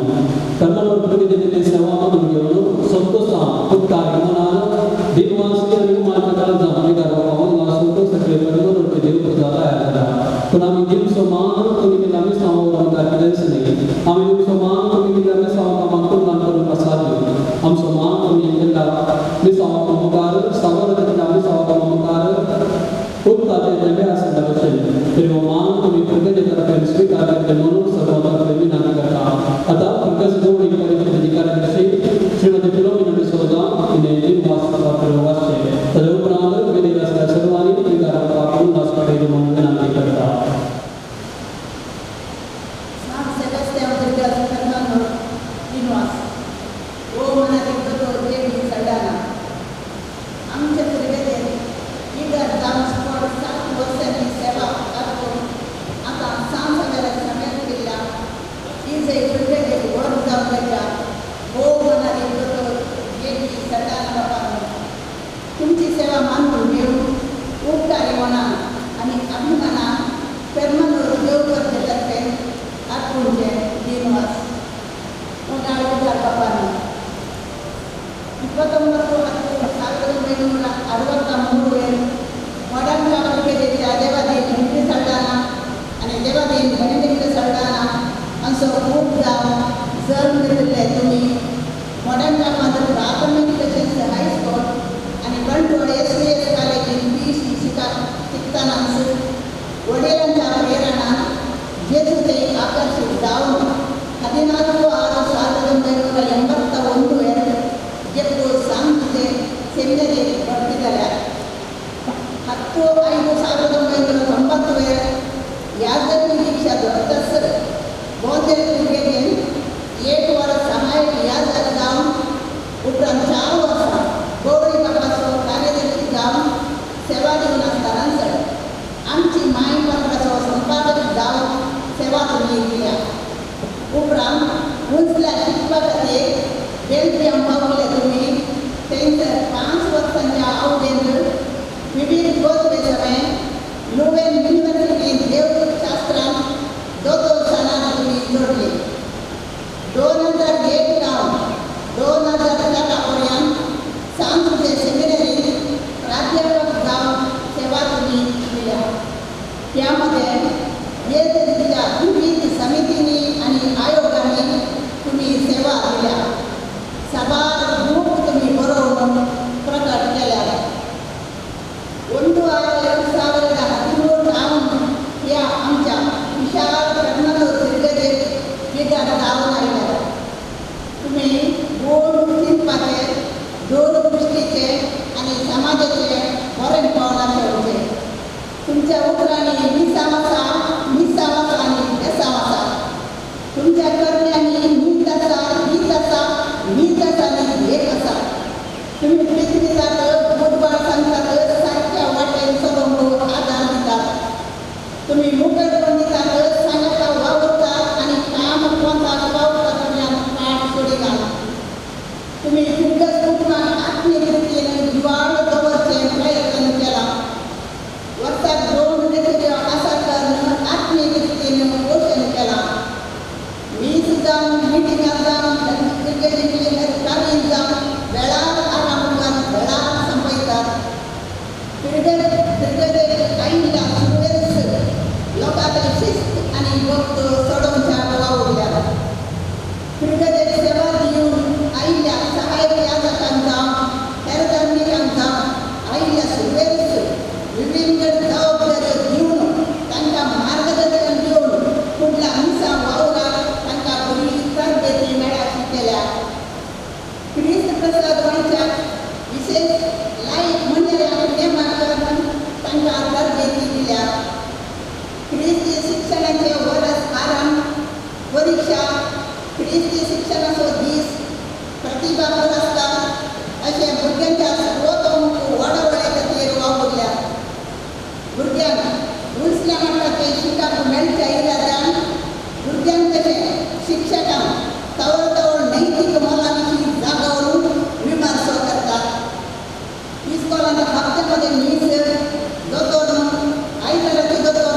Speaker 2: कर्मणवर प्रगतीने सेवा घेऊन संतोष तुमका मना दिनवासी आणि मानकाला जाणे गावाला संतोष सगळे कर्मणवर देव जाता आहे पण आम्ही दिवस मान तुम्ही केला आम्ही सावकाश दाखवायच नाही आम्ही दिवस मान तुम्ही केला आम्ही सावकाश मानतो नांदरून प्रसाद आमचं मान आम्ही केला मी सावकाश ममकार सावर देखील आम्ही सावकाश ममकार खूप ताते जगे असं दर्शन तेव्हा मान तुम्ही प्रगती करता स्वीकार करते म्हणून सर्वत्र विनंती करता आता प्रकाश जोडी परिषद अधिकाऱ्यांविषयी श्रीमती फिलोमिना डिसोजा हिने दिनवासचा प्रवास तदुपरांत विधिवासल्या सर्वांनी विकारांचा आपण वासकडे म्हणून विनंती करता
Speaker 6: तुमची सेवा मानून घेऊन उपकारी म्हणा आणि अभिमाना कर्मनूर देवकर्तेतर्फे आठवणचे दिनवास उन्हाळ्याच्या बापाने 1963 वडांच्या परिषदेच्या देवादीन हिंदी सल्लाना आणि देवादीन गणित सल्लाना असं खूप जाऊन जर दिले तुम्ही वडांच्या मात्र प्राथमिक तसेच हायस्कूल आणि बंडोळ SVS कॉलेजीत BC शिकताना दूरदृष्टीचे आणि समाजाचे मरण पावना ठेवचे. तुमच्या उतरांनी मिसावासा आणि बेसावासा, तुमच्या करण्याने मी तसा आणि एक असा. तुम्ही पृथ्वीचा बुधवार सांगतात सारख्या वाटेल सदोम आधार देतात. तुम्ही मुकटबंदीतात सांगता वावरतात आणि काम कोणता पावता करण्यात पाठ सोडी घाला. तुम्ही दिग्गज कुटुंबात आत्मीयतेने दिवाळ जवळचे प्रयत्न केला. वर्षात 2 व्यक्ती असा करणं आत्मीयतेने पोषण केला. मी सुद्धा मीटिंगात जाऊन कार्यात जाऊन वेळा आराम वेळा संपयतात. आईला लोकांकडे शिस्त आणि भक्त सोडवून वावरल्या. क्रिकेट सेवा देऊन आईला सहाय्यक याजकांचा हेरधर्मिकांचा आईला सुवेस विभिन्न जबाबदाऱ्या देऊन त्यांना मार्गदर्शन देऊन कुठला हिंसा वावरा त्यांना बरी तरबेती मेळाशी केल्या. ख्रिस्त प्रसाद वांच्या विशेष लाईफ मंदिरात नेमाकरण त्यांना तरबेती दिल्या. ख्रिस्ती शिक्षणाचे वर्ष आराम परीक्षा, ख्रिस्ती शिक्षणाचो दीस, प्रतिभा पुरस्कार असे भुरग्यांच्या सर्वतोमुख वडवळे खातीर वावरल्या. भुरग्यांक उंचल्या मट्टाचे शिकप मेळच्या इराद्यान भुरग्यांक तशें शिक्षकांक तवळ नैतीक मोलांची जागोवन विमर्श करतात. इस्कॉलांच्या हप्त्यामध्ये मीस दोतोर आयताराची दोतोर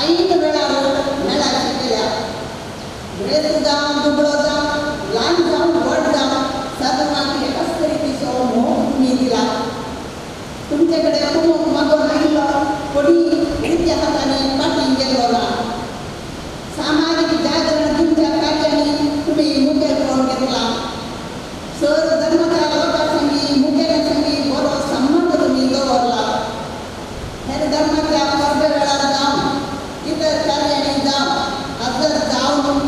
Speaker 6: ऐन वेळार मेळाशी केल्या. ड्रेस जावं दुबळो जावं ल्हान जावं व्हड जावं साधूमाक एकाच तरेचो मोग तुमी दिला. तुमचे कडेन कुमूक मागून आयिल्लो कोणी रित्या हातांनी फाटीं गेल्लो ना. सामाजीक जागरण तुमच्या कार्यांनी तुमी मुखेलपण घेतला. सर धर्माच्या लोकां संगी मुखेल्या संगी बरो संबंध तुमी दवरला. हेर धर्माच्या परबे वेळार जावं इतर कार्यांनी जावं हजर जावन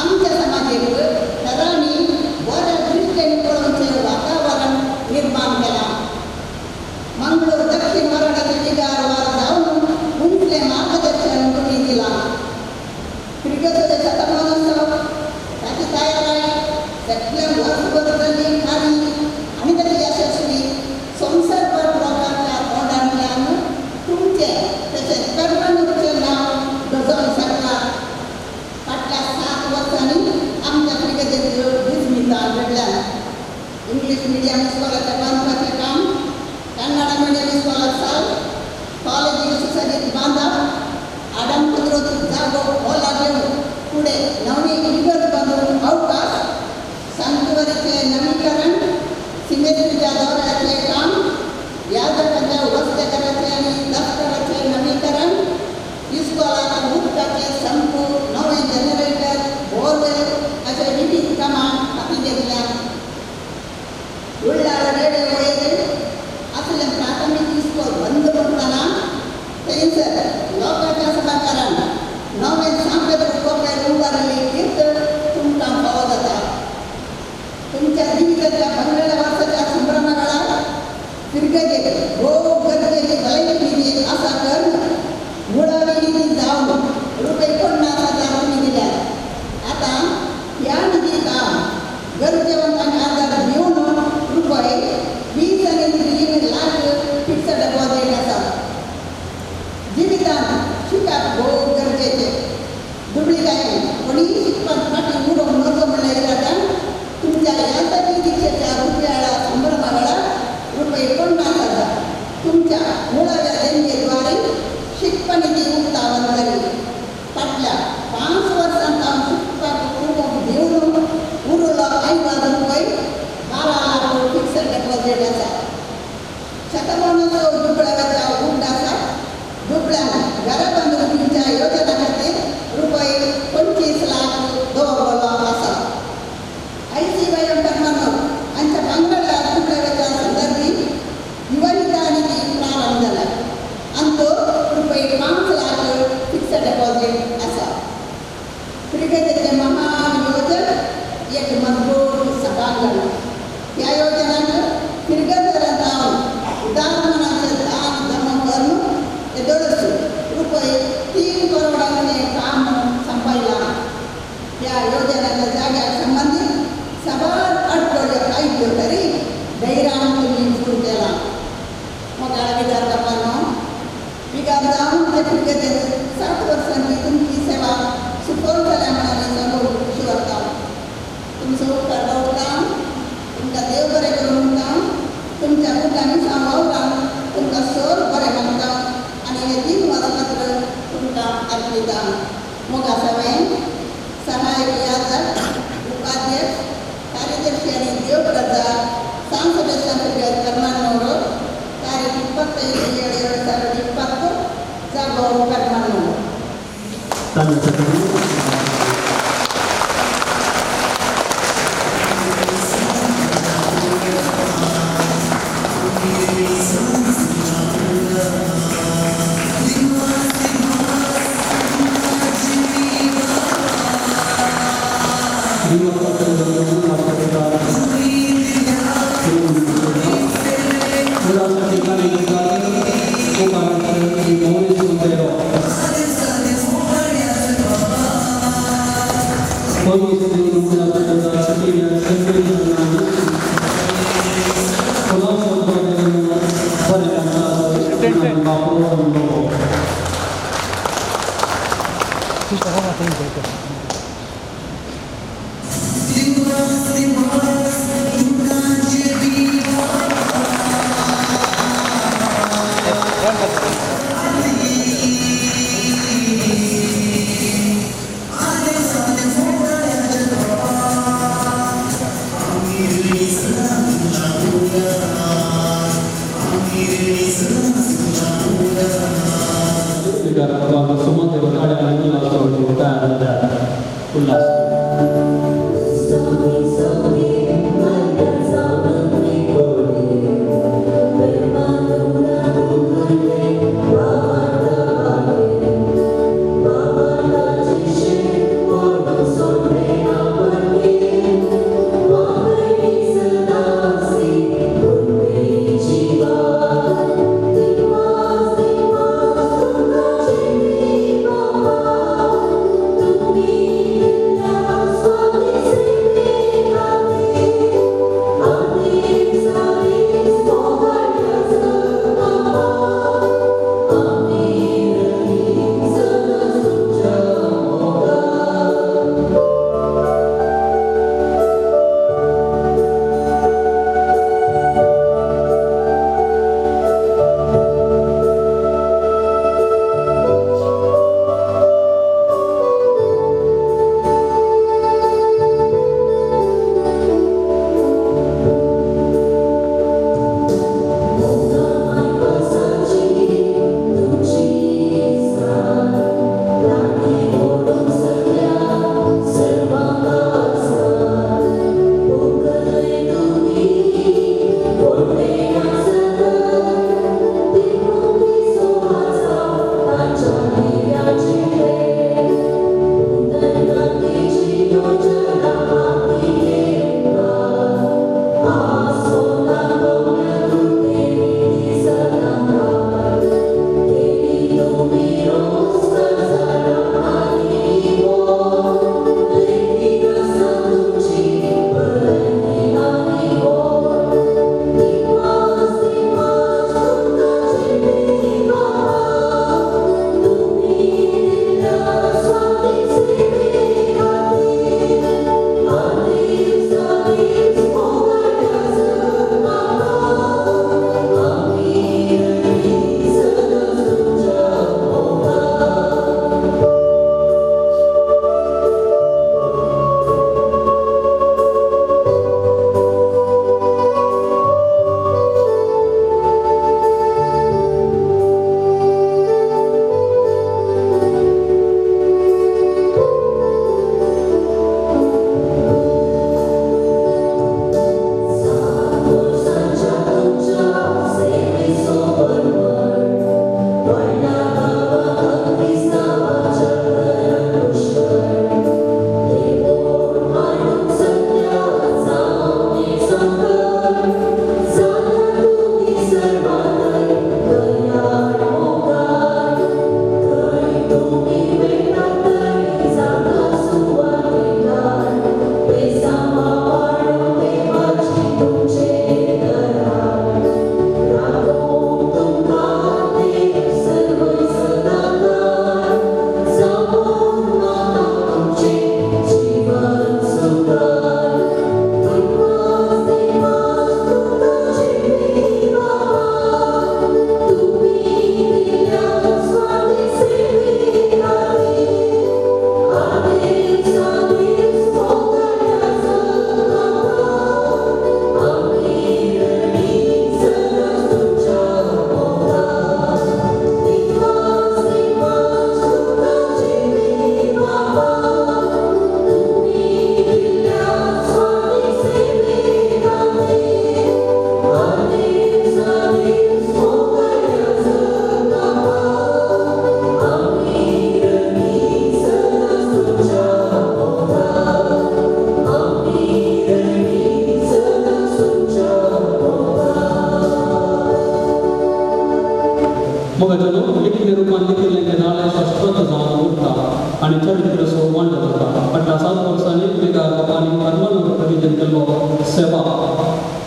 Speaker 6: आमच्या समाजाक हेरांनी बऱ्या दृश्टीने पळोवचें वातावरण निर्माण केलां. मंगळूर दक्षिण मराठाचे जिगारवार जावन उंचले मार्गदर्शन तुमी दिलां. क्रिकेटाचे शतमानोत्सव ताची तयारी सगळ्या वर्सभर जाल्ली खरी आनी ताची यशस्वी संवसारभर लोकांच्या तोंडांतल्यान तुमचे तशेंच कर्मणूकचें नांव गजोवन सरता. फाटल्या 7 वर्सांनी आमच्या क्रिकेटींत विस्मिताय घडल्यान. इंग्लीश मिडियम इस्कॉलाच्या बांदपाचें काम, कन्नड मिडियम इस्कॉलाक साल, कॉलेजीक सुशोभीत बांदप, आडमकुद्रोचो जागो होला घेवन फुडें नवीन इगर्ज बांदून अवकाश, सांतुवारीचें नवीकरण, सिमेत्रीच्या दौऱ्याचें काम, याजकांच्या वस्तेकाराचें आनी दफ्तराचें नवीकरण, इस्कॉलाक उदकाचें संप, नवें जनरेटर, बोरवेल अशे विविध कामां हाती घेतल्या. उरल्यार रेडे वयर असलें प्राथमीक इस्कॉल बंद पडटना थंयसर लोकांच्या सहकारान नवें सांकेत कोपेर उबारली कीर्त तुमकां फावो जाता. तुमच्या जिविताच्या 15व्या वर्साच्या संभ्रमा वेळार क्रिकेटीक भोव गरजेची भलायकी निधी आसा करून मुळावी निधी जावन ₹50,000 तुमी दिल्यात. आतां ह्या निधीक गरजेवंतांक आदार दिवन ₹20 आनी 3 लाख फिक्स्ड डिपॉझिट आसा. जिवितांत शिकप भोव गरजेचें. दुबळीकायेन कोणीय शिकपाक फाटीं उडोवंक नजो म्हणल्या इराद्यान तुमच्या यासाची दिक्षेच्या रुपयाळा संभ्रमा वेळार ₹50,000 तुमच्या मुळाव्या देणगेद्वारे शिकप निधी उक्तावन जाली. फाटल्या 5 वर्सांत हांव शिकपाक कुमूक दिवन उरलो ₹5,000 ₹12 लाख फिक्स्ड डिपॉझिट आसा. शतमानोत्सव दुबळ्याच्या उंट आसा. दुबळ्यांक घरां बांदून दिवच्या योजना खातीर ₹25 लाख दवरलेलो आसा. ICYM टर्मानो हांच्या पंगडार दुबळ्याच्या संदर्भी युवनिता निधी प्रारंभ जाला आनी तो ₹5 लाख फिक्स्ड डिपॉझिट आसा. क्रिकेटीचे महान योजक एक मजबूत सभांगण. ह्या योजनांत
Speaker 2: Hoy मग लिखित रूपान लिखिल्लें नाळे शाश्वत जावन उरता आनी चरित्र सो मांड जाता. फाटल्या 7 वर्सांनी बेकार बापानी परमानंद प्रतिजन केल्लो सेवा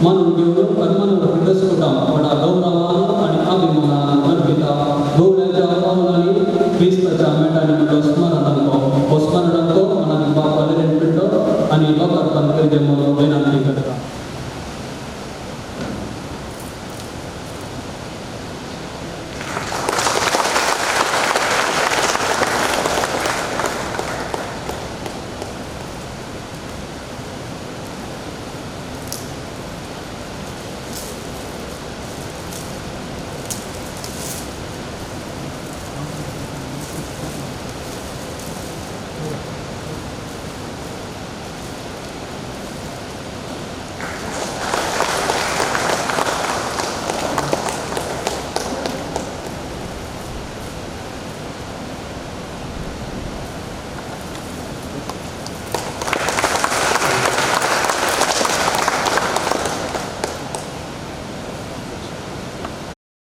Speaker 2: मानून घेवन परमानंद विदस्कोटां व्हडा गौरवान आनी अभिमानान अर्पिता गौरवाच्या पावलांनी क्रिस्ताच्या मेटांनी म्हणलो स्मरणांको हो स्मरणांको मनान बाप वालेरेन पिड्डो आनी लोकार्पण करीत म्हणून विनंती करता.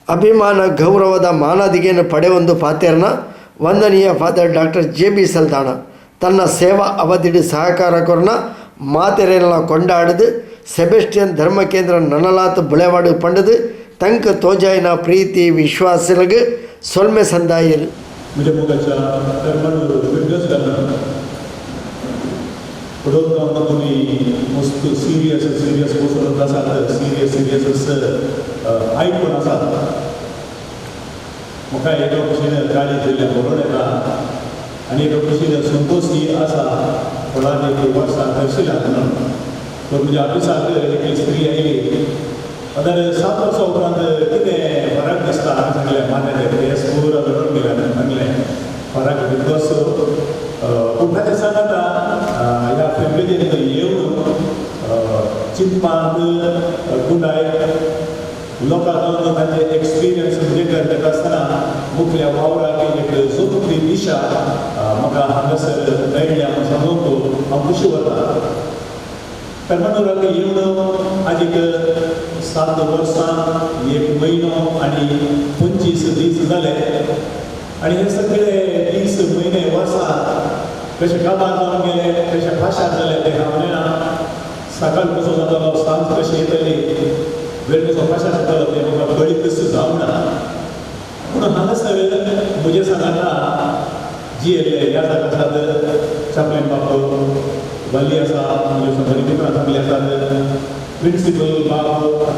Speaker 1: ಅಭಿಮಾನ ಗೌರವದ ಮಾನದಿಗೆಯನ್ನು ಪಡೆಯೊಂದು ಪಾತೆರ್ನ ವಂದನೀಯ ಫಾದರ್ ಡಾಕ್ಟರ್ JB ಸಲ್ದಾಣ ತನ್ನ ಸೇವಾ ಅವಧಿಡಿ ಸಹಕಾರ ಕೊರನ ಮಾತೆರೆಲ್ಲ ಕೊಂಡಾಡಿದು ಸೆಬೆಸ್ಟಿಯನ್ ಧರ್ಮ ಕೇಂದ್ರ ನನಲಾತ್ ಬುಳೆವಾಡು ಪಂಡದು ತಂಕ ತೋಜಾಯಿನ ಪ್ರೀತಿ ವಿಶ್ವಾಸಗಳಿಗೆ ಸೊಲ್ಮೆ ಸಂದಾಯಿರು
Speaker 7: मिरवणुकाच्या धर्मांवर विश्वास घालून पडोवपाक तुमी मस्त सिरियस बसून आसात सिरियस आयकून आसात. म्हाका एका भशेन गाडी दिल्लें बरोवन येता आनी एका भशेन संतोशी आसा थोड्या एक वर्सां करशिल्ल्या म्हणून. तर म्हज्या ऑफिसाक एक स्त्री आयली आतां 7 वर्सां उपरांत कितें फरक दिसता हांवें सांगलें मानें हें स्कूल घडोवन गेलें सांगलें फरक बिकॉज पूण ताणें सांगता ह्या फॅमिलीन येवन चिंतपाक गुणाय लोकांक तांचे एक्सपिरियन्स म्हणजे करता आसतना मुखल्या वावराक एक जोखमी दिशा म्हाका हांगासर मेळ्ळ्या म्हूण सांगूंक हांव खुशी वता. कर्मनूराक येवन आज एक 7 वर्सां 1 म्हयनो आनी 25 दीस जाले आनी हे सगळे दीस म्हयने वर्सां कशे कामां जावन गेले कशे भाशार जाले ते हांव ना. सकाळ कसो जातालो सांज कशी येतली वेळ कसो भाशार जातालो ते म्हाका कळीतच जावंक ना. पूण हांगासर म्हजे सांगाता जी ह्या जागा आसात चापलेन बापू वाली आसा म्हणजे सगळीं मित्रां सांगली आसात प्रिंसिपल बाब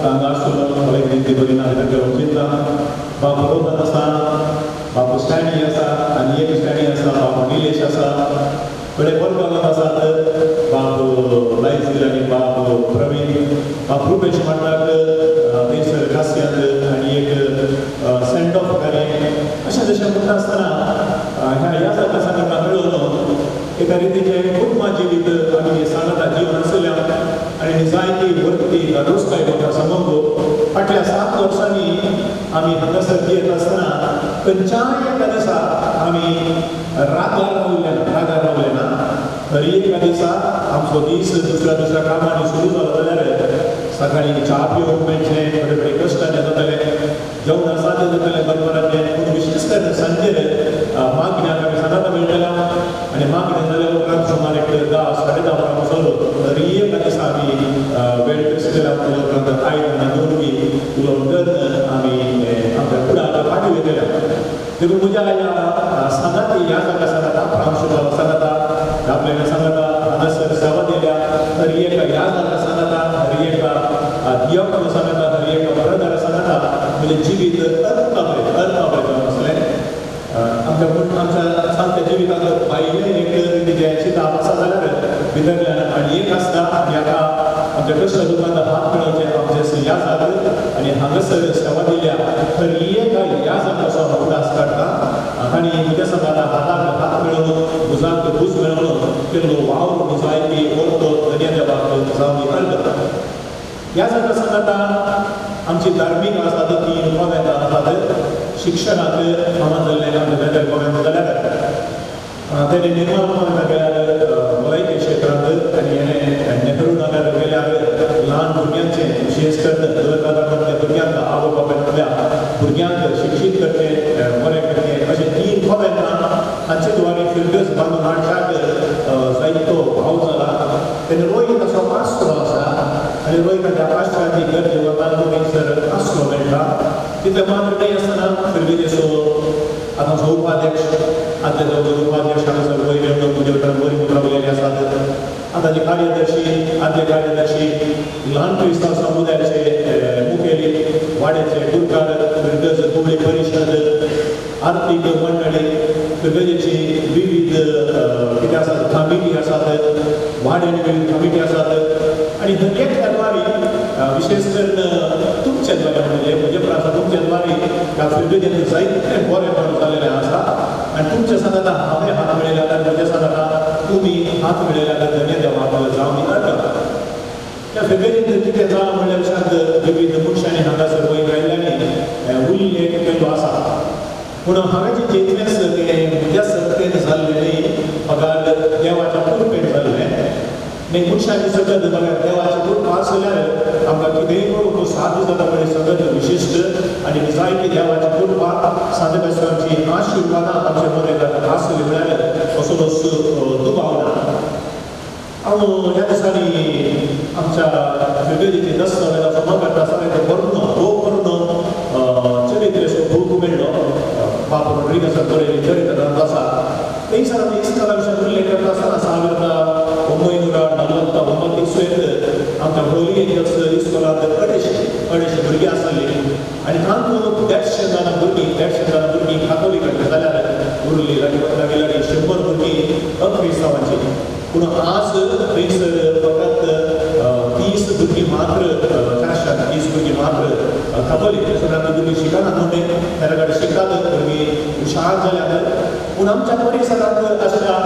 Speaker 7: हांगा आसलो थोडे कितें बरी ना तांचे चिंता बाब रोहन आसा बाब स्टॅनी आसा आनी एक स्टॅनी आसा बाब निलेश आसा थोडे बरोबर आसात बाब लायझील आनी बाब प्रवीण बाब रुपेश मांडाक थंयसर खासियत आनी एक सेंड ऑफ घालें अशें जशें म्हणटा आसतना ह्या जागा सांगता मेळून एका रितीचें कुटुंबा जिवीत आमी सांगता जीवन आसल्या आनी जायती वर्ती रोजकाय म्हाका सांगूंक फाटल्या 7 वर्सांनी आमी हांगासर येत आसतना खंयच्याय एका दिसा आमी रागार रावले ना. तरी एका दिसा आमचो दीस दुसऱ्या कामांनी सुरू जालो जाल्यार सकाळीं च्या पिवूंक मेळचें थोडे थोडे कश्टाचें जातालें जेवण सादें जातालें बरोबराचें पूण विशेश करून सांजेर मागण्याक आमी सांगाता मेळटलें आनी मागणें जाल्या उपरांत सुमार एक 10-10:30 वरां बसलो तरी एका दिसा आमी वेळ केल्या उपरांत आयदनां दवरपी उलोवन आमी आमच्या फुडार फाटी वयतल्या. देखून म्हज्या सांगाती ह्या जागा सांगता प्रांशुपाल सांगता आपल्याला सांगता हांगासर सेवा दिल्या तरी एक ह्या जागा सांगता तरी एक दियोपण सांगता तरी एक बरोदार सांगता म्हणजे जिवीत अर्थाबरें जावन आसलें. आमच्या सांगत्या जिवितांत भायलें एक कितें चिताप आसा जाल्यार भितरल्यान आनी एक आसता हाका आमच्या कश्ट दुखांत हात मेळोवचे आमचे ह्या जागेर आनी हांगासर सेवा दिल्या तरी एक ह्या जागाचो हांव उदास काडटा आनी कितें सांगता हाताक हात मेळोवन भुजाक भूज मेळोवन केल्लो वावर जायती ओर्तो धन्यदेवाक जावन करता. ह्या जागा सांगता आमची धार्मीक आसात ती गोव्यांत आसात शिक्षणाक फामाद जाल्लें आमच्या वेगळ्या गोव्यांत जाल्यार तेणे निर्मल गोव्यांत गेल्यार भलायकी क्षेत्रांत आनी हेणें नेहरू नगर गेल्यार ल्हान भुरग्यांचें विशेश करून भुरग्यांक आवय बापायन भुरग्यांक शिक्षीत करचें जर एखाद्या पाश्चात्य गरजे वता थंयसर आसलो मेळटा तितले मात्र नाही आसतना फिरगेसो आतां जो उपाध्यक्ष आदले जो उपाध्यक्ष हांगासर वयर तुजे भितर बरी रावलेले आसात आतांचे कार्यदर्शी आदले कार्यदर्शी ल्हान क्रिस्तांव समुदायाचे मुखेली वाड्याचे गुरकार फिरगज कुंबळे परिशद आर्थीक मंडळी फिरगजेची विविध कितें आसात कमिटी आसात वाड्यानी विविध कमिटी आसात आनी हर एक द्वारे विशेष करून तुमचे द्वारे म्हणजे म्हजे प्रासा तुमचे द्वारे ह्या फिरगजेन जायते बरेपण जाल्लेलें आसा आनी तुमचे सांगता हांवें हात मेळयल्या म्हजे सांगता तुमी हात मेळयल्या धन्य देवाक जावं दिता त्या फिरगजेन कितें जालां म्हणल्यार विशांत विविध मनशांनी हांगासर वयर आयिल्ल्यांनी उल्लेख केल्लो आसा पूण हांवें जे चिंतलेंच की म्हज्या सत्तेन जाल्लें पगार देवाच्या कृपेन जाल्लें न्ही मनशांनी सगळ्यात बघा देवाची कृपा आसल्यार आमकां कितेंय करूंक साध्य जाता म्हणजे सगळ्यात विशिश्ट आनी जायती देवाची कृपा साधकांची आशिर्वादां आमच्या मदें आसली म्हळ्यार असो दुबाव ना हांव ह्या दिसांनी आमच्या फिरगजेची दस्तावेजाचो करता सगळ्यांत हो करून चरित्रेचो भोग मेळ्ळो बाप रोड्रिगेसान बरयल्ली चरित्र ग्रंथ आसा थंयसर आमी इस्कॉला विशीं उल्लेख करता आसतना 1949 आमच्या होली एंजल्स इस्कॉलांत अडेचशे भुरगीं आसतालीं आनी तातूंत 150 भुरगीं कातोलीक जाल्यार उरलीं लागीं 100 भुरगीं अक्रिस्तांवांची पूण आज थंयसर फकत 30 भुरगीं मात्र 30 भुरगीं मात्र कातोलीक सगळ्यांत भुरगीं शिकना न्हू त्या कडेन शिकतात भुरगीं हुशार जाल्यात पूण आमच्या परिसरांत अशा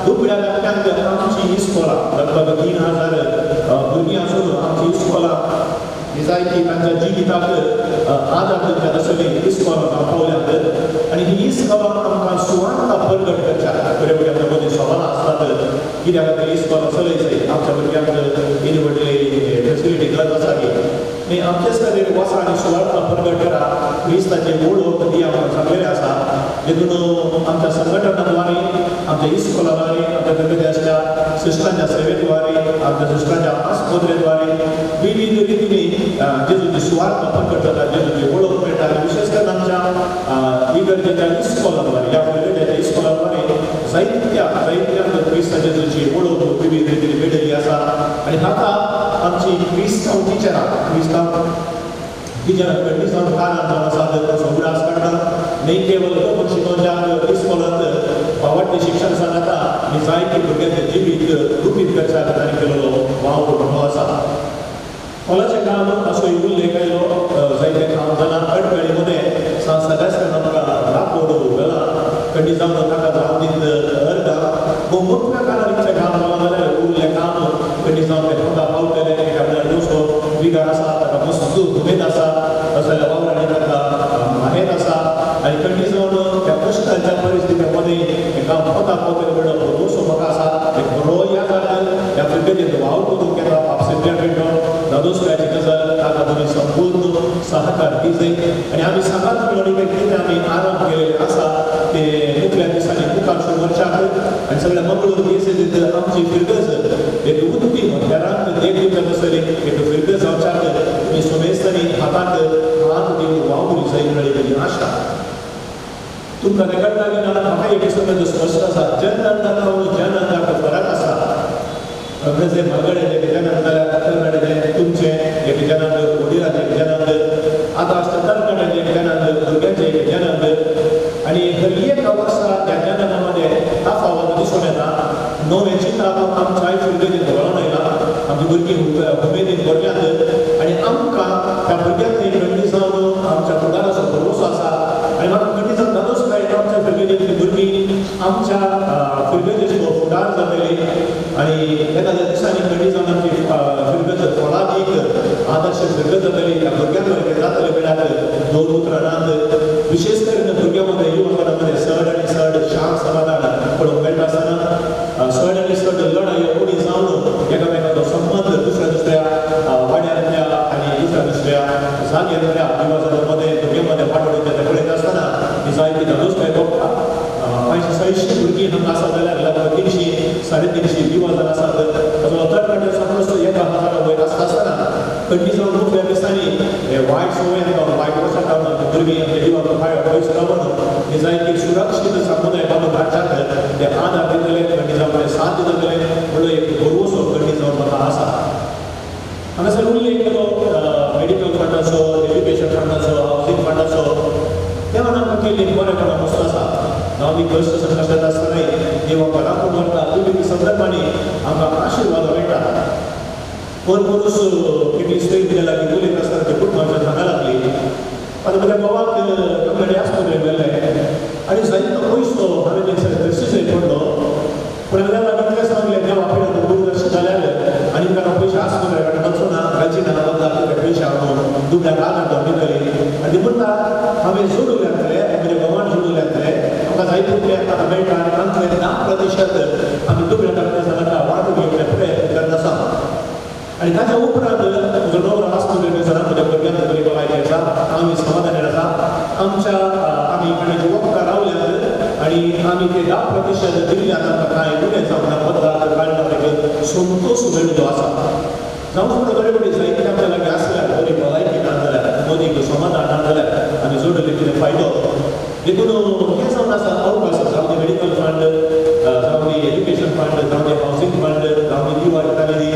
Speaker 7: दुबळ्या गांवच्यांत आमची इस्कॉलां लगभग 3000 भुरगीं आसून आमची इस्कॉलां ही जायती तांच्या जिविताक आदार दिवच्यात आसली इस्कॉलां पावल्यात आनी ही इस्कॉलां आमकां सुवार्ता प्रगट करच्या बरे बरे आमच्या मदीं सवालां आसतात कित्याक खातीर इस्कॉलां चलयताय आमच्या भुरग्यांक इनी व्हडली फॅसिलिटी गरज आसा की न्ही आमचेच खातीर वसा आनी सुवार्ता प्रगट करा क्रिस्ताची ओळख ती आमकां सांगलेली आसा जेतून आमच्या संघटनाद्वारे आमच्या इस्कॉलाद्वारे आमच्या फिरगजाच्या सिस्टरांच्या सेवेद्वारे आमच्या सिस्टरांच्या आस्पत्रेद्वारे विविध रितींनी जेजूची सुवार्ता प्रगट जाता जेजूची ओळख मेळटा विशेष करून आमच्या इगर्जेच्या इस्कॉलाद्वारे या फिरगजाच्या इस्कॉलाद्वारे जायत्या क्रिस्तांच्या जेजूची ओळख विविध रितींनी मेळिल्ली आसा आनी हाका आमची क्रिस्तांव टिचरां कंडिशन कारण आसात उगडास काडटा न्ही केवळ तो शिकोवच्याक इस्कॉलांत वाडटे शिक्षण सांगता आनी जायती भुरग्यांचें जिवीत रुपीत करच्या खातीर केलेलो वावर व्हडलो आसा हॉलाचें काम असो उल्लेख केलो जायते काम जालां अडकळी मध्ये सगळ्याच आमकां राखोड गेला कंडी जावन ताका जावन दीत अर्दा पूण मुख्य कारणीचें काम जालां जाल्यार उरलें काम कंडी जावन तें फुडा पावतलें आपल्याक दुसरो विगार आसा ताका मस्तू उमेद आसा जाल्यार वावरांनी ताका माहेर आसा आनी कंडी जावन त्या कश्टाच्या परिस्थिती मध्ये हें काम फुडा पावतलें म्हणून भरवसो म्हाका आसा एक बरो याद ह्या फिरगजेन वाव करून केला पापसेंच्या पेटोन दादोसकाची गजाल ताका तुमी संपूर्ण सहकार दिजय आनी आमी सांगात म्हणून कितें आमी आराम केलेले आसा ते मुखल्या दिसांनी मुखार वर्षाक आनी सगळ्या मंगळूर दिस आमची फिरगज एक उदकी घरांत देख दिवच्यात आसतली एक फिरगज जावच्याक तुमी सोमेस्तांनी हातांत हात दिवन वावूरी जाय मेळटली आशा तुमकां रेकॉर्ड लागीं म्हाका एक समज स्पश्ट आसा जननंदाक जननंदाक फरक आसा जे म्हागडे जे गजानंद जाल्यार तरणाटे तुमचे एक गजानंद ओडिराचे गजानंद आतां आसता तरणाट्याचे गजानंद भुरग्यांचे गजानंद आनी हर एक वर्सा त्या गजानंदा मध्ये तफावत दिसून येता नवे चित्रां आमच्या फिरगजेन घडोवन आयला आमची भुरगीं उमेदीन भरल्यात आनी आमकां त्या भुरग्यांक खंडी जावन आमच्या फुडाराचो भरवसो आसा आनी म्हाका खंडी जावन दादोस काय आमच्या फिरगजेंतली भुरगीं आमच्या फिरगजेचो फुडार जातली आनी एखाद्या दिसांनी खंडी जावन आमची फिरगज फळादीक आदर्श फिरगज जातली त्या भुरग्यांक जातले म्हळ्यार दोन उतरां नात विशेष करून भुरग्यां मध्ये युवकां मध्ये सड आनी सड शांत समाधान पळोवंक मेळटा आसतना सड आनी सड लढाई उडी जावन एकामेकाचो संबंध दुसऱ्या वाड्यांतल्या आनी दुसऱ्या जाग्यांतल्या युवकां मध्ये भुरग्यां मध्ये वाटोळीचे ते पळयता आसतना ही जायती दादोस काय भोगता 500 भुरगीं हांगा आसा जाल्यार लगभग 300 350 युवा जण आसात तरणाटे समज 1000 वयर आसता आसतना कंडी जावन दुसऱ्या दिसांनी वायट सवय वायट वचत रावन भुरगीं आमच्या जिवाक भायर पयस रावन हे जायते सुरक्षीत समुदाय बाबा भारतात ते आधार दितले कंडी जावन साथ दितले म्हणून एक भरवसो कंडी जावन म्हाका आसा हांगासर उल्लेख केलो मेडिकल फंडाचो एज्युकेशन फंडाचो हावसिंग फंडाचो त्या मनान केल्ली बरेपणा मस्त आसा गांवनी कश्ट संकटात आसतनाय देव आमकां राखून दवरता विविध संदर्भांनी आमकां आशिर्वाद मेळटा कोण मनीस कितली स्टेज दिल्या लागीं उलयत आसतना ते खूब मनशां सांगा लागली आतां म्हज्या भावाक कमलाडी आस्पत्रेक व्हेल्लें आनी जायतो पयसो हांवें थंयसर प्रेस्टिजय पडलो पूण हांवें लागीं कितें सांगलें देवा पिड्यान दूरदर्शन जाल्यार आनी ताका पयशे आस्पत्रेक वचूं ना गायची ना बदला पयशे हांव दुबळ्याक आधार दितली आनी ती म्हणटा हांवें जोडून येतले म्हज्या भावान जोडून येतले म्हाका जाय तितले आतां मेळटा आनी तांतले 10% आमी दुबळ्या सांगता वांटून घेवचे प्रयत्न करता आसा आनी ताच्या उपरांत म्हजो नवरो आस्पत्रेक थंयसर म्हज्या भुरग्यांक बरी भलायकी आसा आमी समाधानी आसा आमच्या आमी कोणाची वखदां रावल्यात आनी आमी ते 10% दिल्ल्यात आमकां कांय उणें जावना बदलाक काडला संतोश मेळिल्लो आसा जावं पूण गडबडी जायती आमच्या लागीं आसल्यार बरी भलायकी ना जाल्यार मदीक समाधान ना जाल्यार आमी जोडले कितें फायदो देखून हें जावन आसा अवकाश जावं ते मेडिकल फंड जावं ते एज्युकेशन फंड जावं ते हावसिंग फंड जावं ते दिवाळी इत्यादी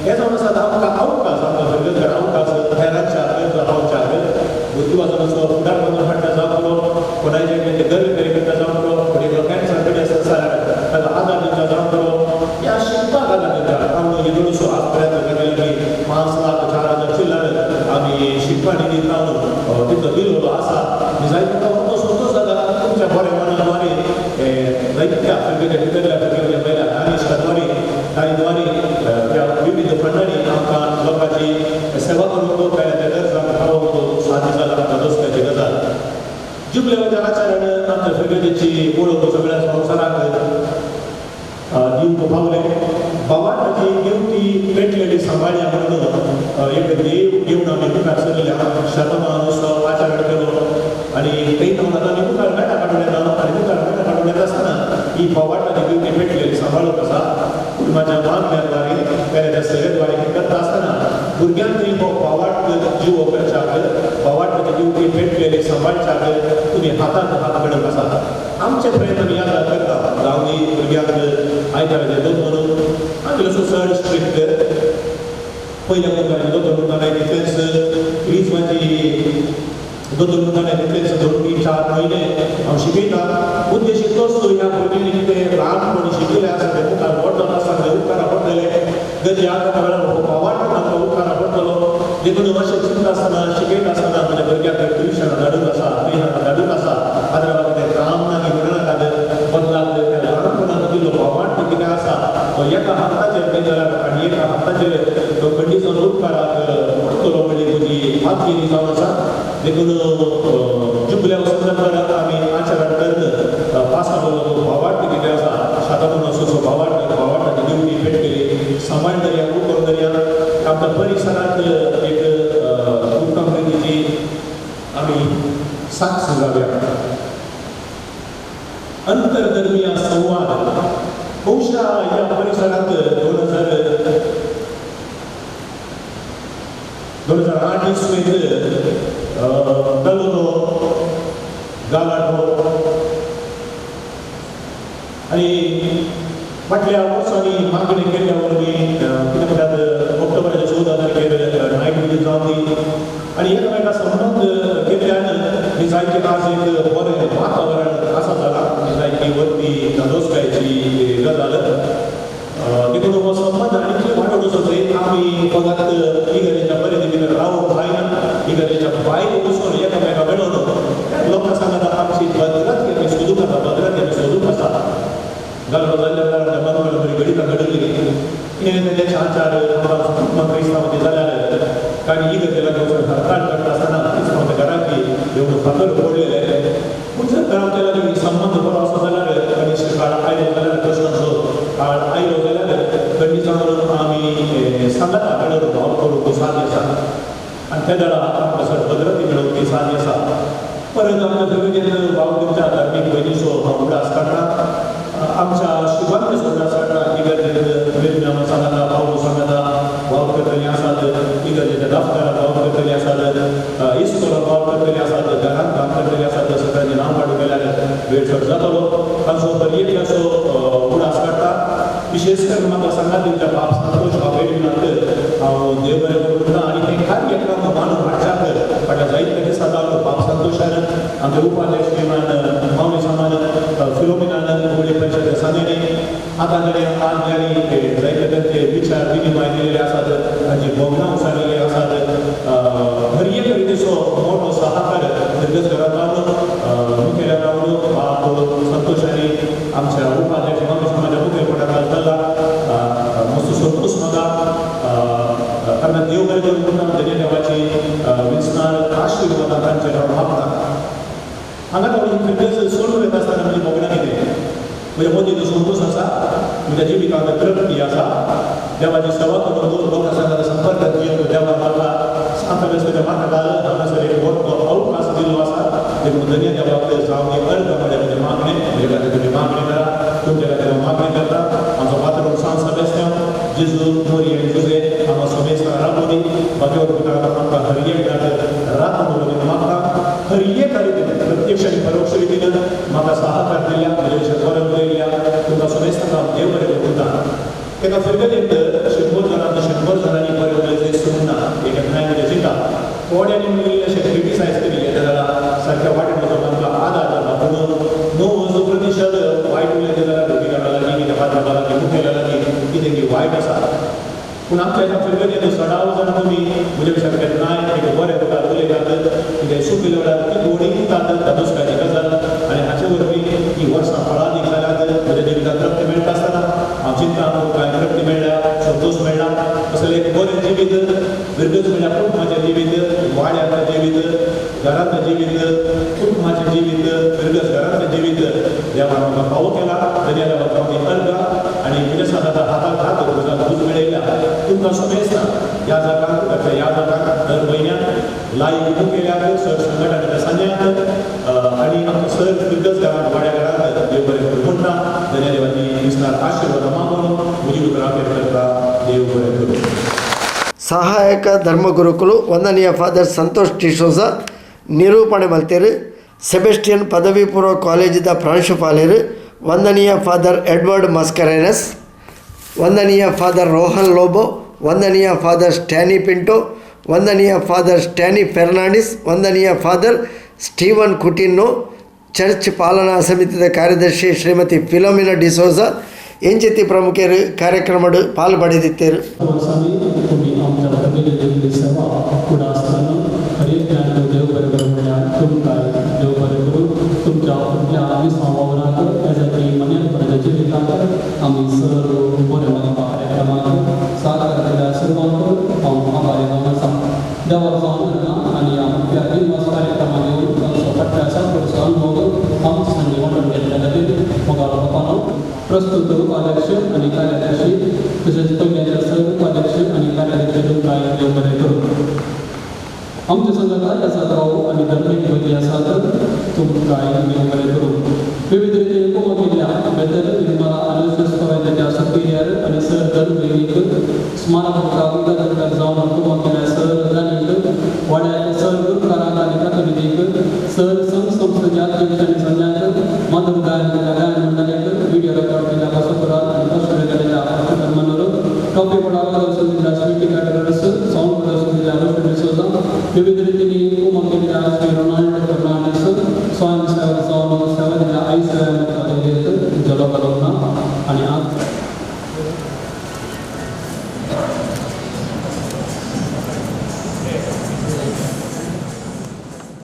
Speaker 7: हें जावन आसा आमकां अवकाश आमकां सगळे अवकाश हेरांच्या रावच्याक बुद्धीवादाचो फुडार करून हाडटा जावं करो कोणाचे ते गर्व कार्यकर्ता जावं करो कोणी कॅन्सर कडेन आसा जाल्यार ताका आदार दिवचा जावं करो ह्या शिकपाक आदार दिता आमी येदोळसो आज प्रयत्न केले की 5,04,000 चिल्लर आमी शिकपा निधीत रावन तितलो दिल्लो आसा जायतो तो संतोश जाता तुमच्या बऱ्या मनाद्वारे जायत्या भितरल्या महिला दानिशकाद्वारे तांणी त्या विविध फंडांनी आमकां लोकांची सेवा करून दवरता त्या गरजांक पावोवंक साध्य जाला आमकां दसत्याची गजाल जुबले आचरण आमच्या सगळ्यांची वळख सगळ्या संवसाराक दिवंक पावले बाबाची देवती पेटलेली सांबाळ्या म्हणून एक देव घेवन आमी मुखार सरल्या शतमानोत्सव आचरण केलो आनी काही आमी मुखार मेळा काडून येता आनी मुखार मेळा काडून येता आसतना ही बाबाची देवती पेटलेली सांबाळप आसा कुटुंबाच्या मागण्याद्वारे त्या सेवेद्वारे करता आसतना भुरग्यांनी हो बावाट जीव करच्याक बावाटाची दिवटी पेटलेली सांबाळच्याक तुमी हातांत हात घडप आसा आमचे प्रयत्न आमी याद करता गांवनी भुरग्यांक आयताराचे दोन म्हणून आमी असो चड स्ट्रिक्ट पयल्या मुखार दोतोर मुखार तितलेच क्रिस्माची दोतोर मुखार तितलेच 2-3-4 म्हयने हांव शिकयता उद्देश इतलोच ह्या भुरग्यांनी कितें ल्हानपणी शिकयलें आसा ते मुखार व्हड जाता आसतना ते उपकारा पडटले गती आतां वेळार हो बावाट आमकां उपकारा पडटलो देखून अशें चिंता आसतना शिकयता आसतना म्हज्या भुरग्यांक ट्युशनां धाडूंक आसा ट्युशनां धाडूंक आसा आदरा तें काम ना विवरणाक बदलाक त्या ल्हानपणांत दिल्लो बावाट कितें आसा तो एका हप्ताचेर तें जाल्यार आनी एका हप्ताचेर तो खंडीचो उपकाराक पडटलो म्हणजे म्हजी मातगिरी जावन आसा देखून जुबल्या संदर्भात आमी आचरण करता पासालो बावाट कितें आसा शातापूण असो बावाटाची दिवटी पेटकेली सांबाळ दर्या उपकर दर्या आमच्या परिसरांत एक उपक्रमाची आमी साक्ष जाव्या अंतरधर्मीय संवाद बहुशा ह्या परिसरांत 2008 इसवेंत दलोनो गालाठो आनी फाटल्या वर्सांनी मागणी केल्ल्या वरवीं कितें म्हणटात ऑक्टोबराच्या 14 तारखेर नायट विजीट जावन दी आनी एकामेका संबंध केल्ल्यान ही जायती आज एक बरें वातावरण आसा जालां जायती वरती दोस्कायची गजाल देखून हो संबंध आनी वाडोवचो जंय आमी फकत इगर्जेच्या परिधी भितर रावूंक जायना इगर्जेच्या भायर वचून एकामेका मेळून लोकांक सांगता आमची भद्रताय आमी सोदूंक आसा भद्रताय आमी सोदूंक आसा गालो जाल्ल्या कारणान मनोवळ बरी घडीता घडली कितें तेजे 4 क्रिस्तांवांची जाल्यार कांय इगर्जेला वचून हरताळ करता आसतना क्रिस्तांवांच्या घरांनी येवन फातर पडलेले पूण जर घरांतल्या लागीं संबंध बरो आसा जाल्यार कनिश्ट काळ आयलो जाल्यार कृष्णाचो काळ आयलो जाल्यार खंडीत आमी सांगता मेळून भाव करूंक साध्य आसा आनी त्या दळा आमकां भद्रती मेळोवपी साध्य आसा परत आमच्या सगळ्यांनी भाव तुमच्या धार्मीक भयणीचो हांव उडास काडटा आमच्या शुभांत सोडा सांगता इगर्जेंत वेदनाम सांगता भाव सांगता भाव करतली आसात इगर्जेच्या दिसून म्हाका सांगात दिवच्या बाप संतोष हांव वेळीनात हांव देव बरें करता आनी ते कार्यक्रम मानून हाडच्याक फाटल्या जायते दिसा जालो बाप संतोशान आमचे उपाध्यक्ष श्रीमान मावली सामान फिलोमिनान उगडे परिशद सांगणी आतां जरी आज जरी जायते त्यांचे विचार विनिमय दिलेले आसात तांची भोवनां उसारलेली आसात हर एक रितीचो मोठो सहकार निर्गत घरात रावन मुखेल्या रावन बाप संतोशानी आमच्या उपाध्यक्ष मावली समाजा मुखेलपणाखाल जाल्ला मस्त संतोष म्हाका कारण देव बरें करून धन्य देवाची विस्तार आशिर्वाद तांचेर हांव मागता हांगा फिटनेस सोडून येता आसतना म्हजी भोगणां कितें म्हज्या मदीं संतोष आसा म्हज्या जिविकांत तृप्ती आसा देवाची सेवा करून लोकां संगात संपर्कांत येवन देवा म्हाका सांतवेस्ताच्या मार्गार हांगासर एक व्हडलो अवकाश दिल्लो आसा देखून धन्य देवाक जावं एक अर्थ म्हजे मागणे म्हजे खातीर तुमी मागणी करा तुमचे खातीर हांव मागणी करता आमचो पात्रो सांत सेबेस्त्यान जेजू मोरी आनी जुजे हांगा सोमेस्तान राबोनी भगवत पिता आमकां हर एक रात म्हणून मागता हर एक रितीन प्रत्यक्ष आनी परोक्ष रितीन म्हाका सहकार दिल्या म्हज्या विशयात बरें उलयल्या तुमकां सोमेस्तान हांव देव बरें करता एका फिरगतींत 100 जाणांनी बरें उलयलें सुद्दां एक एकठांय कितें चिंता थोड्यांनी उलयलें अशें क्रिटिसायज केली जाल्यार सारक्या वाटेन वचप आमकां आदार जाता पूण 90% वायट उलयलें जाल्यार भुमिका लागीं कितें पात्रां लागीं मुखेल्या लागीं कितें की वायट आसा पूण आमच्या ह्या फिरगतींत 16 जाणां तुमी म्हज्या विशयात केन्नाय एक बरें उतर उलयतात कितें सूख वेळार ती गोडी दितात धादोसकाची गजाल आनी हाचे वरवीं ही वर्सां फळादीक जाल्यात म्हज्या जिवितांत तृप्ती मेळटा आसतना हांव चिंता कांय तृप्ती मेळ्ळ्या संतोष मेळ्ळा असलें एक बरें जिवीत विरगत म्हळ्यार कुटुंबाचें जिवीत वाड्यातलें जिवीत घरांतलें जिवीत कुटुंबाचें जिवीत विरगत घरांतलें जिवीत देवान म्हाका फावो केला धन्य देवाक हांव ती अर्घ आनी म्हज्या सादात हाताक हात धरून दूज मेळयल्या तुमकां सोमेस्ता ह्या जागाक दर म्हयन्याक लायव्ह मुखेल्याक सर संघटनाच्या सांज्यांक आनी आमकां सर विरगत घरांत वाड्या घरांत देव बरें करूं म्हणटा धन्य देवाची विस्तार आशिर्वाद मागून म्हजी उतरां करता देव बरें करूं
Speaker 1: ಸಹಾಯಕ ಧರ್ಮಗುರುಕುಲು ವಂದನೀಯ ಫಾದರ್ ಸಂತೋಷ್ ಟಿಸೋಜ ನಿರೂಪಣೆ ಮಲ್ತೇರು ಸೆಬೆಸ್ಟಿಯನ್ ಪದವಿ ಪೂರ್ವ ಕಾಲೇಜಿದ ಪ್ರಾಂಶುಪಾಲರು ವಂದನೀಯ ಫಾದರ್ ಎಡ್ವರ್ಡ್ ಮಸ್ಕರೇನಸ್ ವಂದನೀಯ ಫಾದರ್ ರೋಹನ್ ಲೋಬೋ ವಂದನೀಯ ಫಾದರ್ ಸ್ಟ್ಯಾನಿ ಪಿಂಟೋ ವಂದನೀಯ ಫಾದರ್ ಸ್ಟ್ಯಾನಿ ಫೆರ್ನಾಂಡಿಸ್ ವಂದನೀಯ ಫಾದರ್ ಸ್ಟೀವನ್ ಕುಟಿನ್ನೋ ಚರ್ಚ್ ಪಾಲನಾ ಸಮಿತಿಯ ಕಾರ್ಯದರ್ಶಿ ಶ್ರೀಮತಿ ಫಿಲೋಮಿನಾ ಡಿಸೋಜ ಎಂಚಿತಿ ಪ್ರಮುಖರು ಕಾರ್ಯಕ್ರಮಡು ಪಾಲ್ಪಡೆದಿದ್ದರು
Speaker 2: वर्षांनी तुम्ही आमच्या भगिनी सेवा पुढे असताना हर एक ज्ञान देव बरें करूं म्हणल्यार तुमकां देव बरें करूं तुमच्या फुडल्या विस्वावावराक त्याच्या मनेपणाच्या जिवितांत आमी सर बरें मागपा कार्यक्रमाक सहकार केल्या सुरवात हांव आभारी जावन आसा देवाक जावन ना आनी आमच्या दिवस कार्यक्रमाक येवन तांचो फाटल्या 7 वर्सां अनुभव आमच्या संघी वांटून घेतल्या खातीर म्हाका बापानो प्रस्तुत उपाध्यक्ष आणि कार्याध्यक्ष तसेच पहिल्या सर उपाध्यक्ष आणि कार्याध्यक्ष तुमकां देव बरें करूं आमच्या संघात आसात आणि धर्मीक भगिनी आसात तुमकां देव बरें करूं विविध रितीन उपमा केल्या बेतर निर्मला आलोचना कॉलेजाच्या सुपिरियर आणि सर धर्मीक स्मारक उदरकार जावन उपमा केल्या सर राणीक वाड्यात सर गुरुकाराक आनी प्रतिनिधीक सर संस्थेच्या अध्यक्ष आणि संचालक माधव गायन मंडळीक व्हिडिओ रेकॉर्ड केल्या बसपुरात आणि कस्तुरी केलेल्या मनोरम टॉपी पडावा प्रदर्शन दिल्या स्वीटी कॅटरर्स साऊंड प्रदर्शन दिल्या रोशन डिसोजा विविध